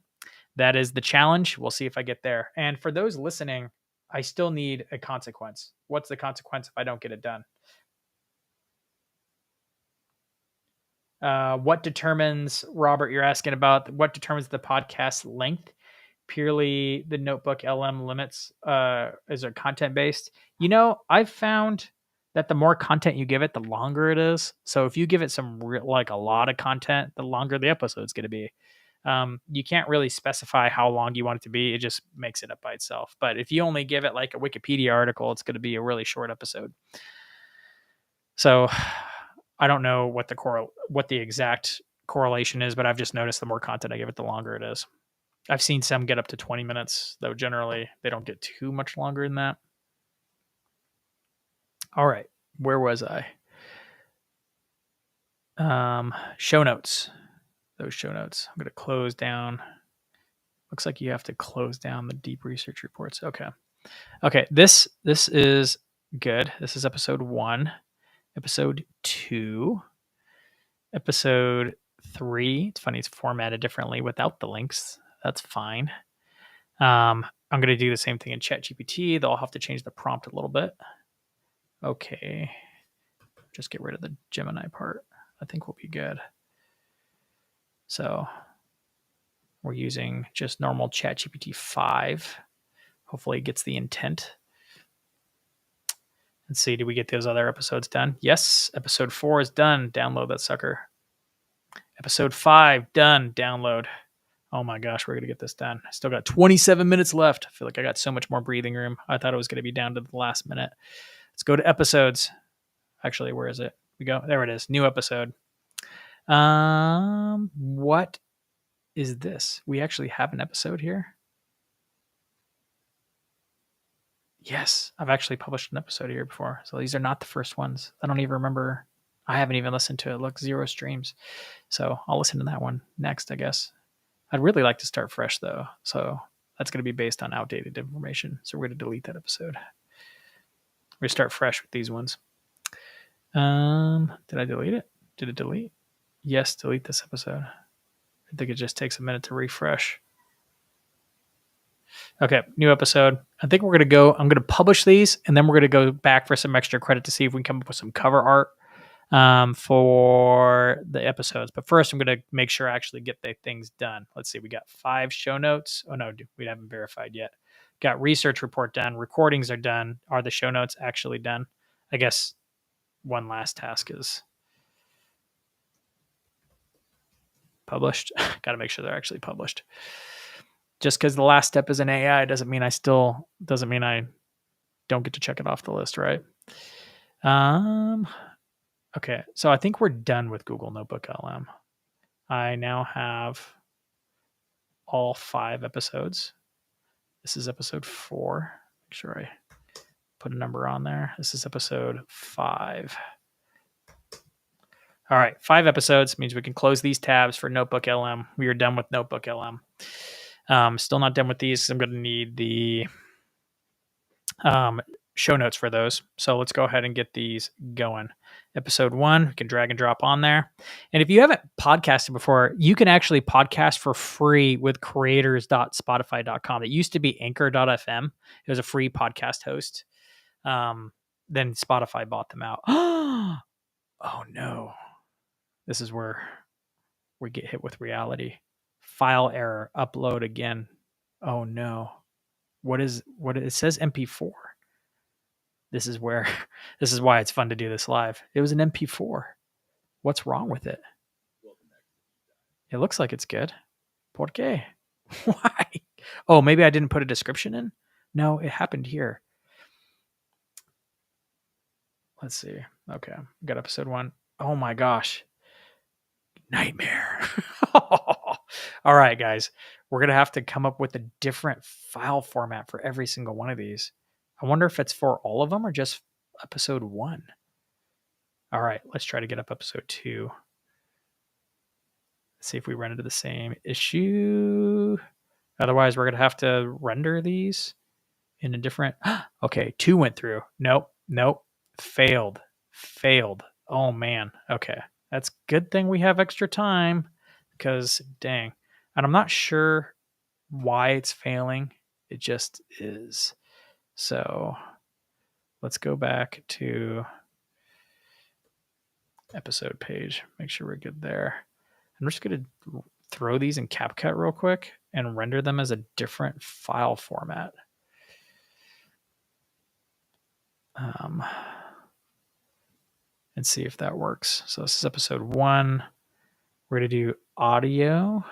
That is the challenge. We'll see if I get there. And for those listening, I still need a consequence. What's the consequence if I don't get it done? What determines, Robert, you're asking about what determines the podcast length? Purely the Notebook LM limits is it content based? I've found that the more content you give it, the longer it is. So if you give it like a lot of content, the longer the episode's going to be. You can't really specify how long you want it to be. It just makes it up by itself. But if you only give it like a Wikipedia article, it's going to be a really short episode. So I don't know what the exact correlation is, but I've just noticed the more content I give it, the longer it is. I've seen some get up to 20 minutes, though generally they don't get too much longer than that. All right. Where was I? Show notes. Those show notes. I'm going to close down. Looks like you have to close down the deep research reports. Okay. This is good. This is episode 1, episode 2, episode 3. It's funny. It's formatted differently without the links. That's fine. I'm going to do the same thing in ChatGPT. They'll have to change the prompt a little bit. Okay. Just get rid of the Gemini part. I think we'll be good. So we're using just normal ChatGPT 5. Hopefully it gets the intent. Let's see, did we get those other episodes done? Yes, episode 4 is done. Download that sucker. Episode 5, done. Download. Oh my gosh, we're going to get this done. I still got 27 minutes left. I feel like I got so much more breathing room. I thought it was going to be down to the last minute. Let's go to episodes. Actually, where is it? We go. There it is. New episode. What is this? We actually have an episode here. Yes, I've actually published an episode here before. So these are not the first ones. I don't even remember. I haven't even listened to it. Look, 0 streams. So I'll listen to that one next, I guess. I'd really like to start fresh though. So that's going to be based on outdated information. So we're going to delete that episode. We're going to start fresh with these ones. Did I delete it? Did it delete? Yes, delete this episode. I think it just takes a minute to refresh. Okay, new episode. I think I'm going to publish these and then we're going to go back for some extra credit to see if we can come up with some cover art for the episodes. But first, I'm going to make sure I actually get the things done. Let's see. We got 5 show notes. Oh, no, we haven't verified yet. Got research report done. Recordings are done. Are the show notes actually done? I guess one last task is published. Got to make sure they're actually published. Just because the last step is an AI doesn't mean I don't get to check it off the list, right? Okay, so I think we're done with Google Notebook LM. I now have all 5 episodes. This is episode 4. Make sure I put a number on there. This is episode 5. All right, 5 episodes means we can close these tabs for Notebook LM. We are done with Notebook LM. Still not done with these. I'm going to need the show notes for those. So let's go ahead and get these going. Episode 1, we can drag and drop on there. And if you haven't podcasted before, you can actually podcast for free with creators.spotify.com. It used to be anchor.fm. It was a free podcast host. Then Spotify bought them out. Oh no. This is where we get hit with reality. File error, upload again. Oh no. What it says MP4. This is why it's fun to do this live. It was an MP4. What's wrong with it? It looks like it's good. ¿Por qué? Why? Oh, maybe I didn't put a description in? No, it happened here. Let's see. Okay, got episode 1. Oh my gosh. Nightmare. All right, guys. We're going to have to come up with a different file format for every single one of these. I wonder if it's for all of them or just episode 1. All right, let's try to get up episode 2. Let's see if we run into the same issue. Otherwise, we're going to have to render these in a different... Okay, 2 went through. Nope. Failed. Oh, man. Okay. That's good thing we have extra time because, dang. And I'm not sure why it's failing. It just is. So let's go back to episode page. Make sure we're good there. I'm just going to throw these in CapCut real quick and render them as a different file format. And see if that works. So this is episode 1. We're going to do audio.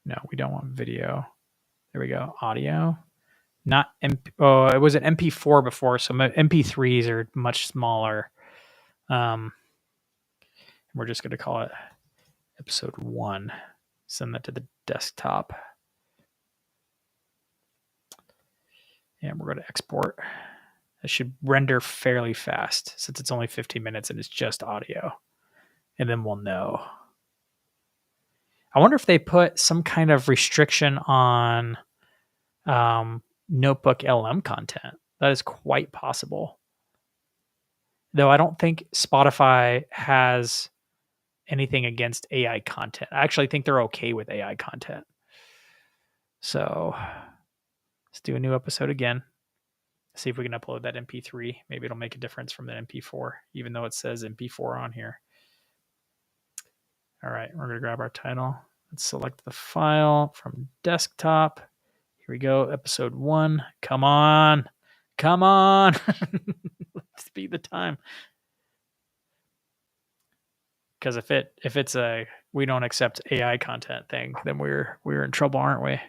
No, we don't want video. There we go. Audio. Not MP. Oh, it was an MP4 before, so MP3s are much smaller. We're just going to call it episode 1. Send that to the desktop. And we're going to export. It should render fairly fast since it's only 15 minutes and it's just audio. And then we'll know. I wonder if they put some kind of restriction on Notebook LM content. That is quite possible. Though I don't think Spotify has anything against AI content. I actually think they're okay with AI content. So let's do a new episode again. See if we can upload that MP3. Maybe it'll make a difference from the MP4, even though it says MP4 on here. All right, we're going to grab our title. Let's select the file from desktop. Here we go, episode 1. Come on. Let's speed the time. Because if it's a we don't accept AI content thing, then we're in trouble, aren't we?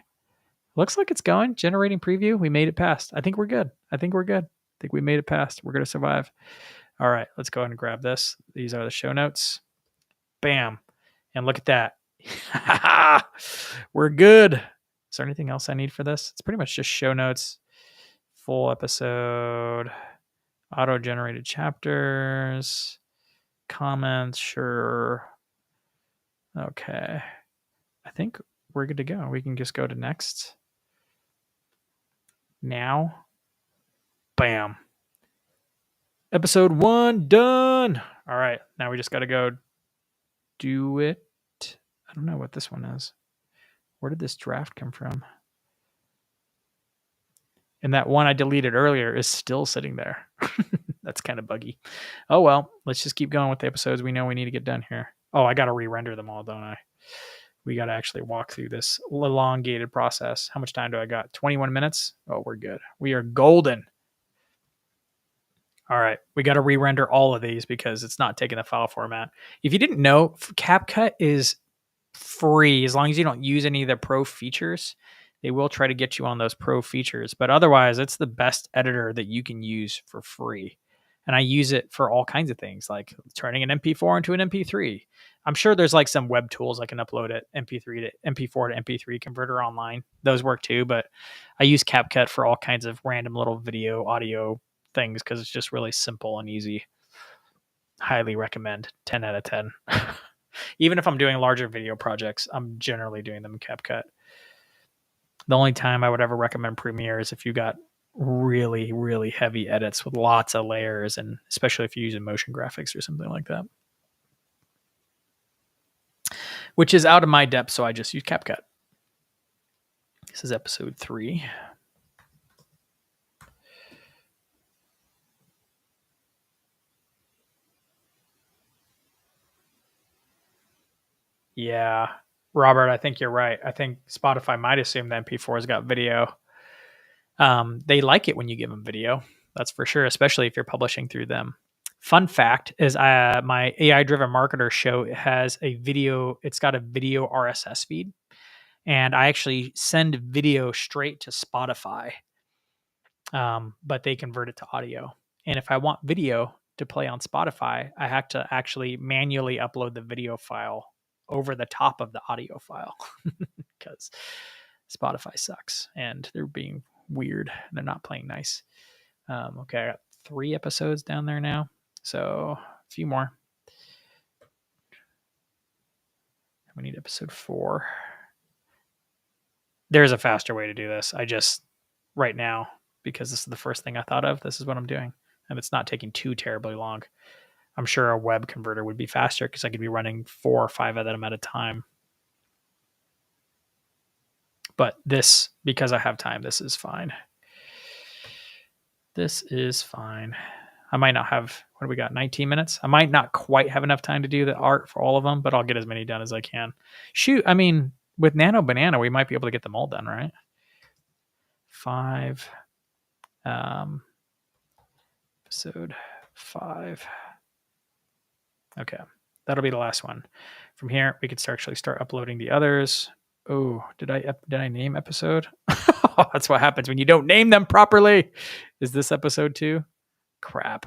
Looks like it's going. Generating preview. We made it past. I think we're good. I think we made it past. We're going to survive. All right, let's go ahead and grab this. These are the show notes. Bam. And look at that. We're good. Is there anything else I need for this? It's pretty much just show notes, full episode, auto-generated chapters, comments, sure. Okay. I think we're good to go. We can just go to next. Now. Bam. Episode 1 done. All right. Now we just got to go do it. I don't know what this one is. Where did this draft come from? And that one I deleted earlier is still sitting there. That's kind of buggy. Oh, well, let's just keep going with the episodes we know we need to get done here. Oh, I got to re-render them all, don't I? We got to actually walk through this elongated process. How much time do I got? 21 minutes? Oh, we're good. We are golden. All right. We got to re-render all of these because it's not taking the file format. If you didn't know, CapCut is free as long as you don't use any of the pro features. They will try to get you on those pro features, but otherwise it's the best editor that you can use for free. And I use it for all kinds of things, like turning an MP4 into an MP3. I'm sure there's like some web tools I can upload it MP4 to MP3 converter online. Those work too, but I use CapCut for all kinds of random little video, audio things because it's just really simple and easy. Highly recommend. 10 out of 10. Even if I'm doing larger video projects, I'm generally doing them in CapCut. The only time I would ever recommend Premiere is if you got really, really heavy edits with lots of layers, and especially if you're using motion graphics or something like that, which is out of my depth, so I just use CapCut. This is episode 3. Yeah, Robert, I think you're right. I think Spotify might assume the MP4's got video. They like it when you give them video. That's for sure, especially if you're publishing through them. Fun fact is my AI driven marketer show has a video. It's got a video RSS feed, and I actually send video straight to Spotify, but they convert it to audio. And if I want video to play on Spotify, I have to actually manually upload the video file over the top of the audio file because Spotify sucks and they're being weird. They're not playing nice. Okay, I got 3 episodes down there now, so a few more. We need episode 4. There's a faster way to do this. I just right now, because this is the first thing I thought of, this is what I'm doing, and it's not taking too terribly long. I'm sure a web converter would be faster because I could be running 4 or 5 of them at a time. But this, because I have time, this is fine. This is fine. I might not have, what do we got, 19 minutes? I might not quite have enough time to do the art for all of them, but I'll get as many done as I can. Shoot, I mean, with Nano Banana, we might be able to get them all done, right? 5. Episode 5. Okay, that'll be the last one. From here, we could actually start uploading the others. Oh, did I name episode? That's what happens when you don't name them properly. Is this episode 2? Crap.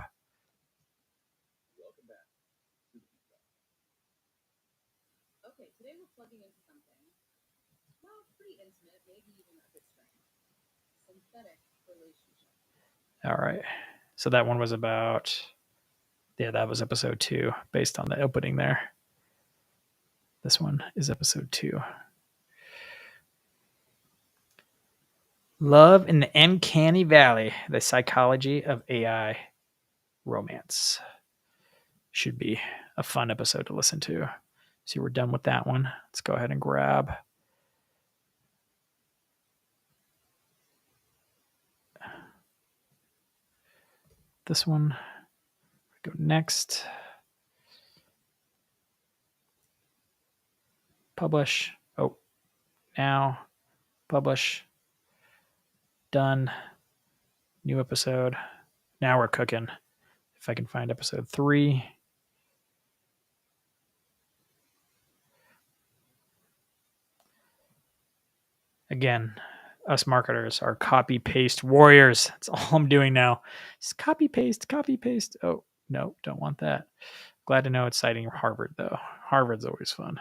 Okay, today we're plugging into something, well, pretty intimate, maybe even a bit strange. Synthetic relationship. All right. So that one was about, yeah, that was episode 2 based on the opening there. This one is episode 2. Love in the Uncanny Valley, the psychology of AI romance. Should be a fun episode to listen to. See, we're done with that one. Let's go ahead and grab this one. Go next. Publish. Oh, now publish. Done. New episode. Now we're cooking. If I can find episode 3. Again, us marketers are copy paste warriors. That's all I'm doing now. Just copy paste, copy paste. Oh, no, don't want that. Glad to know it's citing Harvard, though. Harvard's always fun.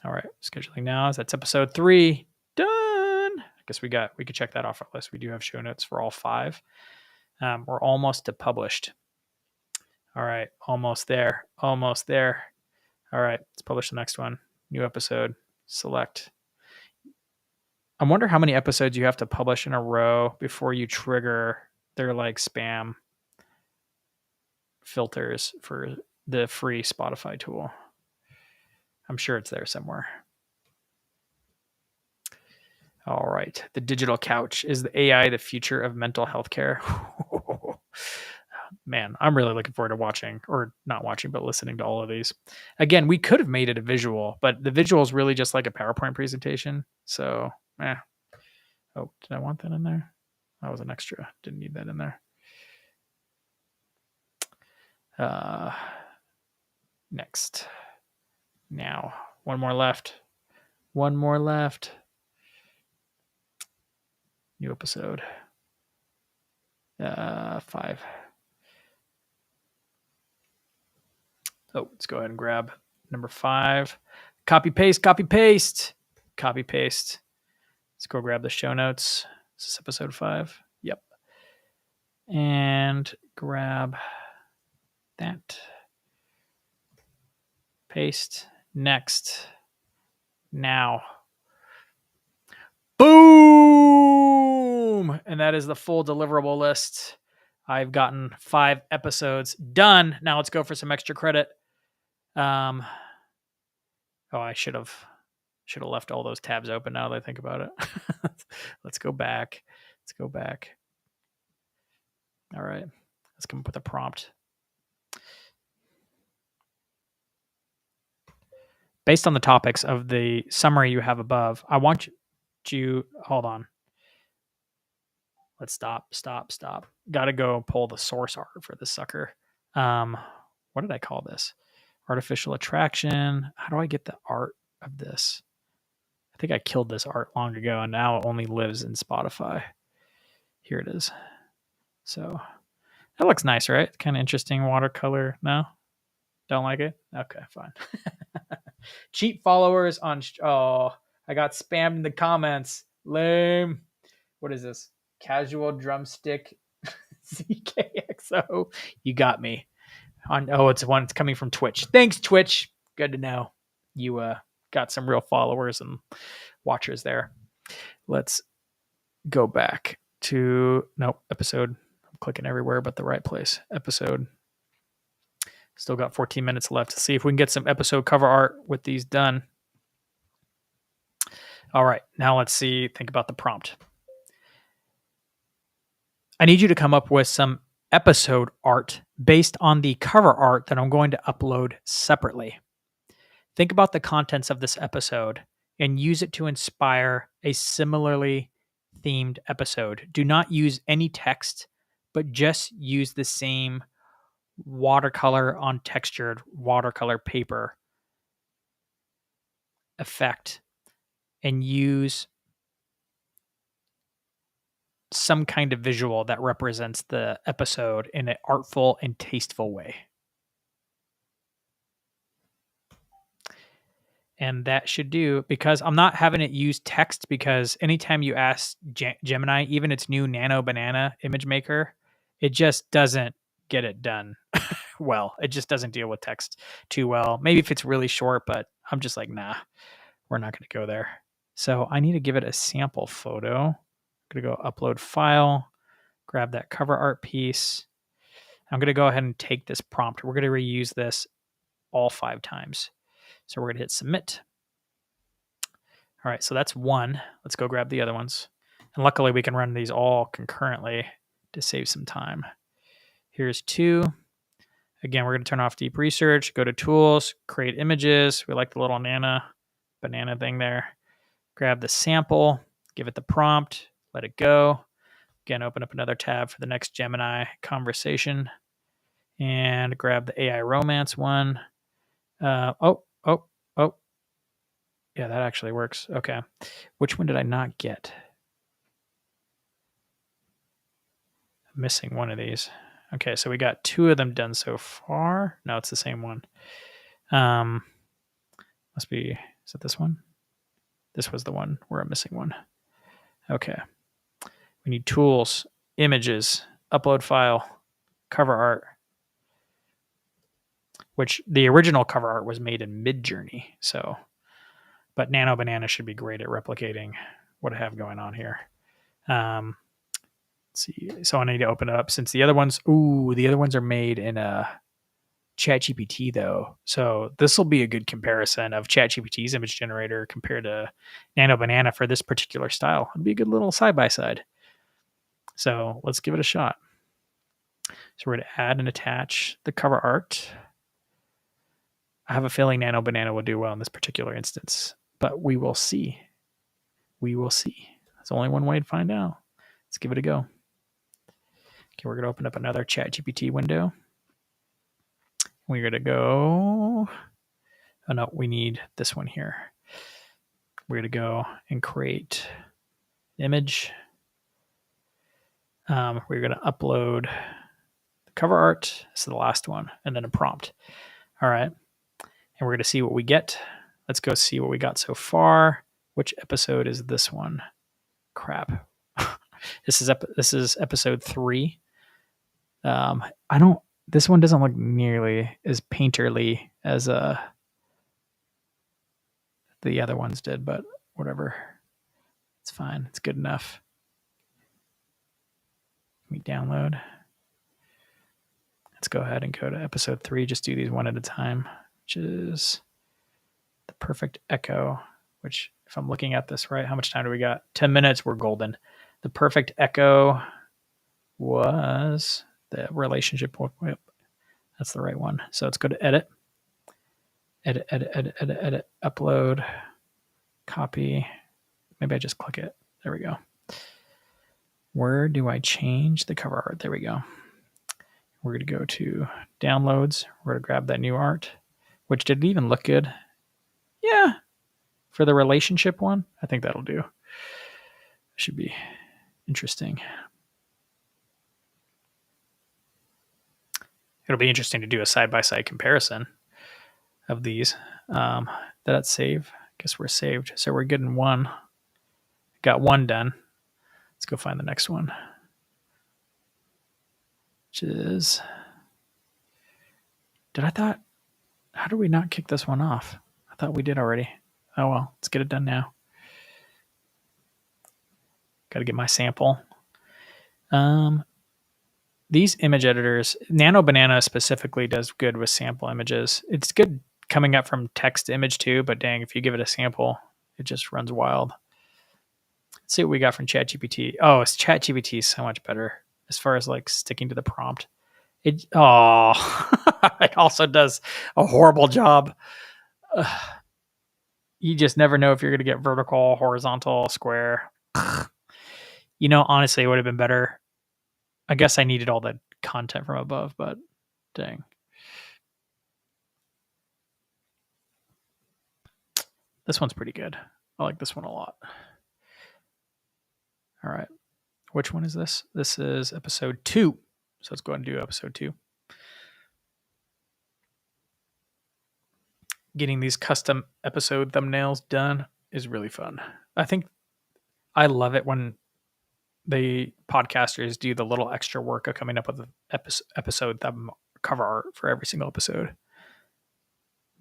All right, scheduling now. That's episode 3. Done. I guess we could check that off our list. We do have show notes for all 5. We're almost to published. All right, almost there. Almost there. All right, let's publish the next one. New episode. Select. I wonder how many episodes you have to publish in a row before you trigger their like spam filters for the free Spotify tool. I'm sure it's there somewhere. All right. The digital couch. Is the AI the future of mental health care? Man, I'm really looking forward to watching, or not watching, but listening to all of these. Again, we could have made it a visual, but the visual is really just like a PowerPoint presentation. So, Oh, did I want that in there? That was an extra. Didn't need that in there. Next. Now, one more left. One more left. New episode. 5. Oh, let's go ahead and grab number 5. Copy paste, copy paste, copy paste. Let's go grab the show notes. Is this episode 5? Yep. And grab that. Paste. Next. Now. Boom! And that is the full deliverable list. I've gotten 5 episodes done. Now let's go for some extra credit. I should have left all those tabs open now that I think about it. Let's go back. All right. Let's come up with a prompt. Based on the topics of the summary you have above, I want you hold on. Let's stop. Got to go pull the source art for this sucker. What did I call this? Artificial attraction. How do I get the art of this? I think I killed this art long ago, and now it only lives in Spotify. Here it is. So that looks nice, right? Kind of interesting watercolor. No? Don't like it? Okay, fine. Cheap followers on... I got spammed in the comments. Lame. What is this? Casual drumstick CKXO. You got me. It's coming from Twitch. Thanks, Twitch. Good to know. You got some real followers and watchers there. Let's go back to episode. I'm clicking everywhere but the right place. Episode. Still got 14 minutes left to see if we can get some episode cover art with these done. All right, now let's see. Think about the prompt. I need you to come up with some episode art based on the cover art that I'm going to upload separately. Think about the contents of this episode and use it to inspire a similarly themed episode. Do not use any text, but just use the same watercolor on textured watercolor paper effect and use some kind of visual that represents the episode in an artful and tasteful way. And that should do, because I'm not having it use text, because anytime you ask Gemini, even its new Nano Banana image maker, it just doesn't get it done well. It just doesn't deal with text too well. Maybe if it's really short, but I'm just like, nah, we're not going to go there. So I need to give it a sample photo. I'm going to go upload file, grab that cover art piece. I'm going to go ahead and take this prompt. We're going to reuse this all 5 times. So we're going to hit submit. All right, so that's 1. Let's go grab the other ones. And luckily we can run these all concurrently to save some time. Here's 2. Again, we're going to turn off deep research, go to tools, create images. We like the little banana thing there. Grab the sample, give it the prompt, let it go. Again, open up another tab for the next Gemini conversation and grab the AI romance one. Yeah, that actually works. Okay. Which one did I not get? I'm missing one of these. Okay, so we got 2 of them done so far. No, it's the same one. Must be, is it this one? This was the one where I'm missing one. Okay. We need tools, images, upload file, cover art, which the original cover art was made in Midjourney. So, but Nano Banana should be great at replicating what I have going on here. Let's see. So I need to open it up since the other ones are made in ChatGPT though. So this will be a good comparison of ChatGPT's image generator compared to Nano Banana for this particular style. It'd be a good little side by side. So let's give it a shot. So we're going to add and attach the cover art. I have a feeling Nano Banana will do well in this particular instance, but we will see. We will see. There's only one way to find out. Let's give it a go. Okay, we're going to open up another ChatGPT window. We're going to go... Oh, no, we need this one here. We're going to go and create image. We're going to upload the cover art. This is the last one, and then a prompt. All right. And we're going to see what we get. Let's go see what we got so far. Which episode is this one? Crap. This is episode 3. This one doesn't look nearly as painterly as the other ones did, but whatever. It's fine. It's good enough. Let me download. Let's go ahead and go to episode 3. Just do these one at a time, which is the perfect echo, which if I'm looking at this right, how much time do we got? 10 minutes. We're golden. The perfect echo was the relationship. Yep, that's the right one. So let's go to edit, upload, copy. Maybe I just click it. There we go. Where do I change the cover art? There we go. We're going to go to downloads. We're going to grab that new art, which did it even look good? Yeah. For the relationship one, I think that'll do. Should be interesting. It'll be interesting to do a side-by-side comparison of these. Did that save? I guess we're saved. So we're getting one. Got one done. Let's go find the next one. Which is... How did we not kick this one off? I thought we did already. Oh well, let's get it done now. Got to get my sample. These image editors, Nano Banana specifically does good with sample images. It's good coming up from text to image too, but dang, if you give it a sample, it just runs wild. Let's see what we got from ChatGPT. Oh, it's ChatGPT is so much better as far as like sticking to the prompt. It also does a horrible job. You just never know if you're going to get vertical, horizontal, square. Honestly, it would have been better. I guess I needed all the content from above, but dang. This one's pretty good. I like this one a lot. All right. Which one is this? This is episode 2. So let's go ahead and do episode 2. Getting these custom episode thumbnails done is really fun. I love it when the podcasters do the little extra work of coming up with an episode cover art for every single episode.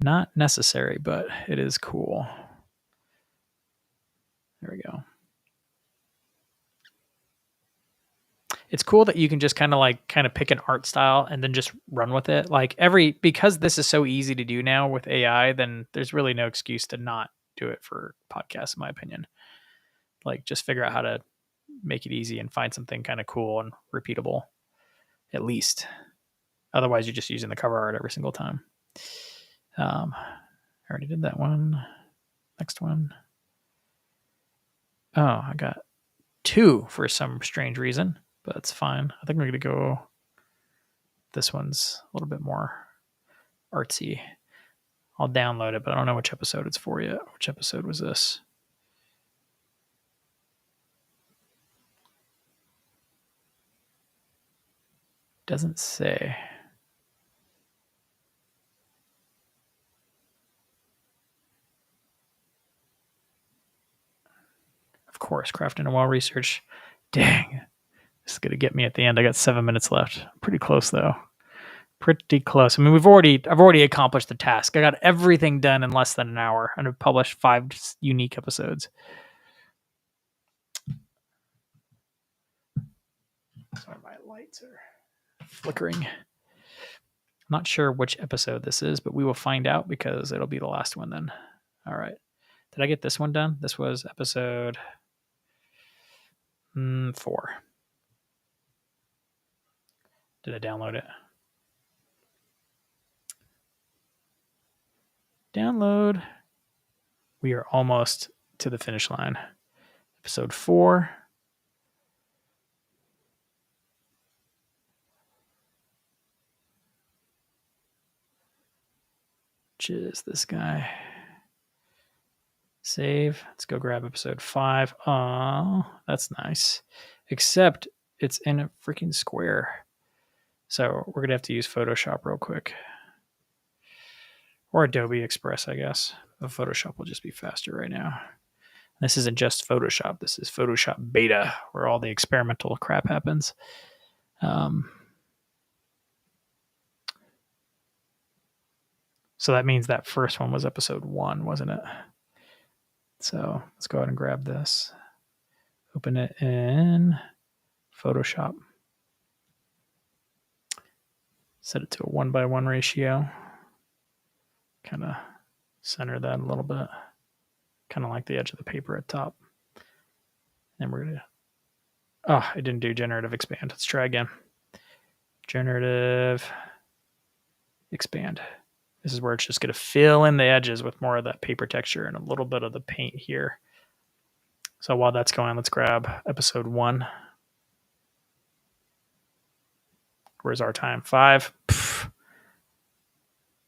Not necessary, but it is cool. There we go. It's cool that you can just kind of pick an art style and then just run with it. Because this is so easy to do now with AI, then there's really no excuse to not do it for podcasts, in my opinion. Just figure out how to make it easy and find something kind of cool and repeatable, at least. Otherwise, you're just using the cover art every single time. I already did that one. Next one. Oh, I got 2 for some strange reason, but that's fine. I think we're going to go... This one's a little bit more artsy. I'll download it, but I don't know which episode it's for yet. Which episode was this? Doesn't say. Of course, crafting a well research. Dang. This is going to get me at the end. I got 7 minutes left. Pretty close though. Pretty close. I mean, I've already accomplished the task. I got everything done in less than an hour and I've published 5 unique episodes. Sorry, my lights are flickering. I'm not sure which episode this is, but we will find out because it'll be the last one then. All right. Did I get this one done? This was episode 4. Did I download it? Download. We are almost to the finish line. Episode 4. Which is this guy. Save. Let's go grab episode 5. Oh, that's nice. Except it's in a freaking square. So we're going to have to use Photoshop real quick. Or Adobe Express, I guess. But Photoshop will just be faster right now. This isn't just Photoshop. This is Photoshop Beta, where all the experimental crap happens. So that means that first one was episode 1, wasn't it? So let's go ahead and grab this. Open it in Photoshop. Set it to a 1:1 ratio. Kind of center that a little bit. Kind of like the edge of the paper at top. And we're going to... Oh, I didn't do generative expand. Let's try again. Generative expand. This is where it's just going to fill in the edges with more of that paper texture and a little bit of the paint here. So while that's going on, let's grab episode 1. Where's our time? 5. Pff.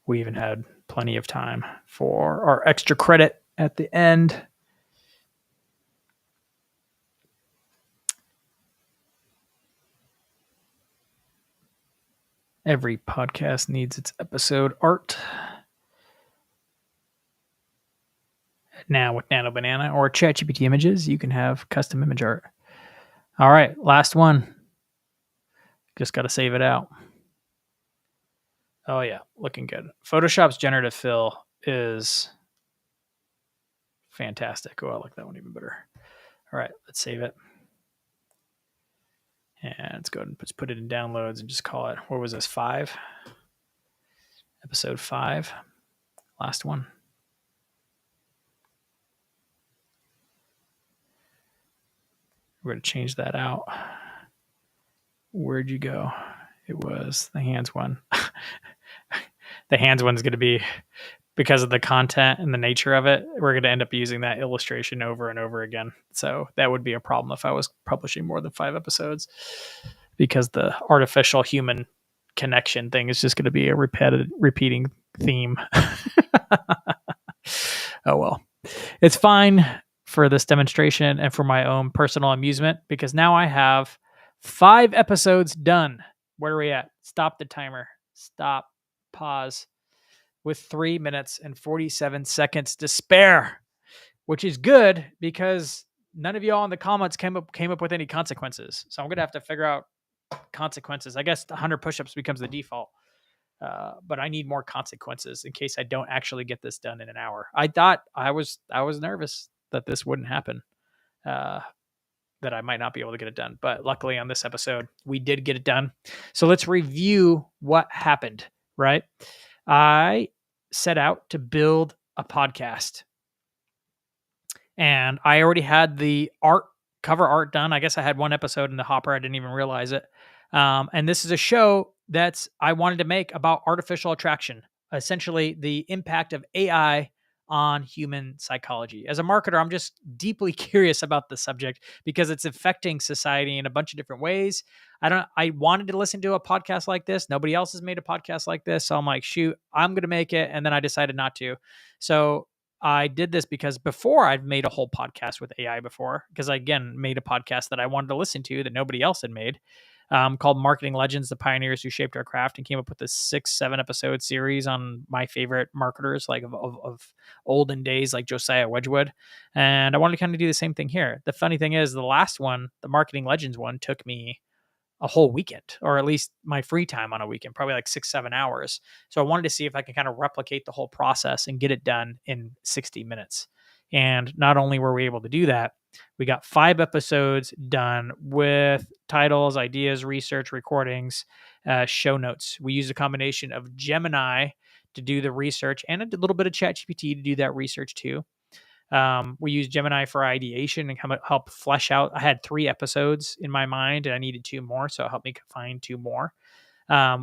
We even had plenty of time for our extra credit at the end. Every podcast needs its episode art. Now with Nano Banana or ChatGPT Images, you can have custom image art. All right, last one. Just got to save it out. Oh yeah, looking good. Photoshop's generative fill is fantastic. Oh, I like that one even better. All right, let's save it. And let's go ahead and put it in downloads and just call it, what was this, 5? Episode 5. Last one. We're going to change that out. Where'd you go? It was the hands one. The hands one's going to be, because of the content and the nature of it, we're going to end up using that illustration over and over again. So that would be a problem if I was publishing more than 5 episodes, because the artificial human connection thing is just going to be a repeating theme. Oh, well, it's fine for this demonstration and for my own personal amusement, because now I have 5 episodes done. Where are we at? Stop the timer. Stop. Pause. With 3 minutes and 47 seconds to spare, which is good because none of y'all in the comments came up with any consequences. So I'm going to have to figure out consequences. I guess 100 push-ups becomes the default. But I need more consequences in case I don't actually get this done in an hour. I thought I was nervous that this wouldn't happen, that I might not be able to get it done. But luckily on this episode, we did get it done. So let's review what happened, right? I set out to build a podcast, and I already had the cover art done. I guess I had 1 episode in the hopper. I didn't even realize it. And this is a show that I wanted to make about artificial attraction, essentially the impact of AI on human psychology. As a marketer, I'm just deeply curious about the subject because it's affecting society in a bunch of different ways. I wanted to listen to a podcast like this. Nobody else has made a podcast like this. So I'm like, shoot, I'm going to make it. And then I decided not to. So I did this because before I'd made a whole podcast with AI before, because I, again, made a podcast that I wanted to listen to that nobody else had made. Called Marketing Legends, the Pioneers Who Shaped Our Craft, and came up with this 6-7 episode series on my favorite marketers, like of olden days, like Josiah Wedgwood. And I wanted to kind of do the same thing here. The funny thing is, the last one, the Marketing Legends one, took me a whole weekend, or at least my free time on a weekend, probably like 6-7 hours. So I wanted to see if I can kind of replicate the whole process and get it done in 60 minutes. And not only were we able to do that, we got 5 episodes done with titles, ideas, research, recordings, show notes. We used a combination of Gemini to do the research and a little bit of ChatGPT to do that research too. We used Gemini for ideation and help flesh out. I had 3 episodes in my mind and I needed 2 more, so it helped me find 2 more.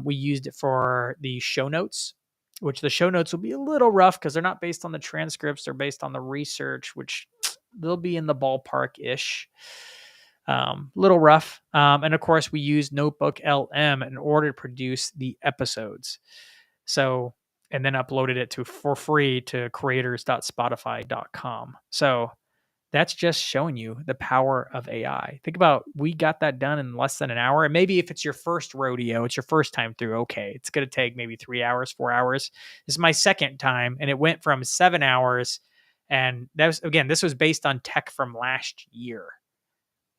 We used it for the show notes, which the show notes will be a little rough because they're not based on the transcripts. They're based on the research, which they'll be in the ballpark-ish. Little rough. And of course, we used Notebook LM in order to produce the episodes. So, and then uploaded it for free to creators.spotify.com. So that's just showing you the power of AI. Think about, we got that done in less than an hour. And maybe if it's your first rodeo, it's your first time through, okay, it's going to take maybe 3 hours, 4 hours. This is my second time, and it went from 7 hours. And that was, again, this was based on tech from last year.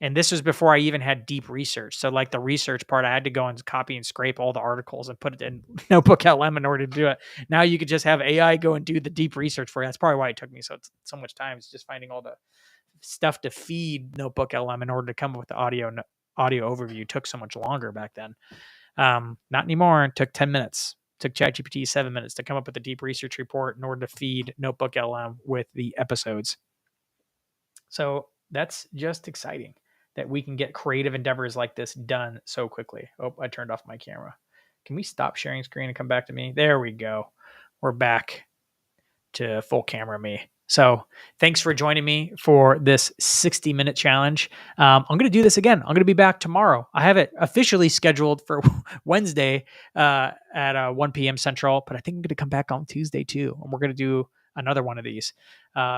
And this was before I even had deep research. So like the research part, I had to go and copy and scrape all the articles and put it in Notebook LM in order to do it. Now you could just have AI go and do the deep research for you. That's probably why it took me so much time. It's just finding all the stuff to feed Notebook LM in order to come up with the audio overview. It took so much longer back then. Not anymore. It took 10 minutes. It took ChatGPT 7 minutes to come up with a deep research report in order to feed Notebook LM with the episodes. So that's just exciting that we can get creative endeavors like this done so quickly. Oh, I turned off my camera. Can we stop sharing screen and come back to me? There we go. We're back to full camera me. So thanks for joining me for this 60-minute challenge. I'm going to do this again. I'm going to be back tomorrow. I have it officially scheduled for Wednesday at 1 p.m. Central, but I think I'm going to come back on Tuesday too. And we're going to do another one of these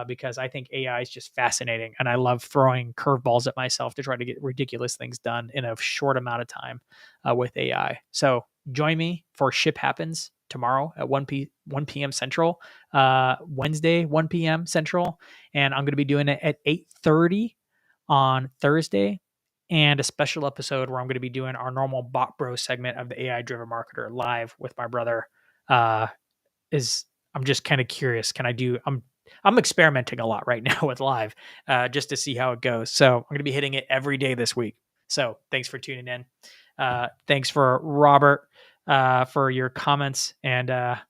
because I think AI is just fascinating. And I love throwing curveballs at myself to try to get ridiculous things done in a short amount of time with AI. So join me for Ship Happens tomorrow at 1 p.m. Central, Wednesday, 1 p.m. Central. And I'm going to be doing it at 8:30 on Thursday, and a special episode where I'm going to be doing our normal Bot Bro segment of the AI Driven Marketer live with my brother. I'm just kind of curious. I'm experimenting a lot right now with live just to see how it goes. So I'm going to be hitting it every day this week. So thanks for tuning in. Thanks for Robert for your comments, and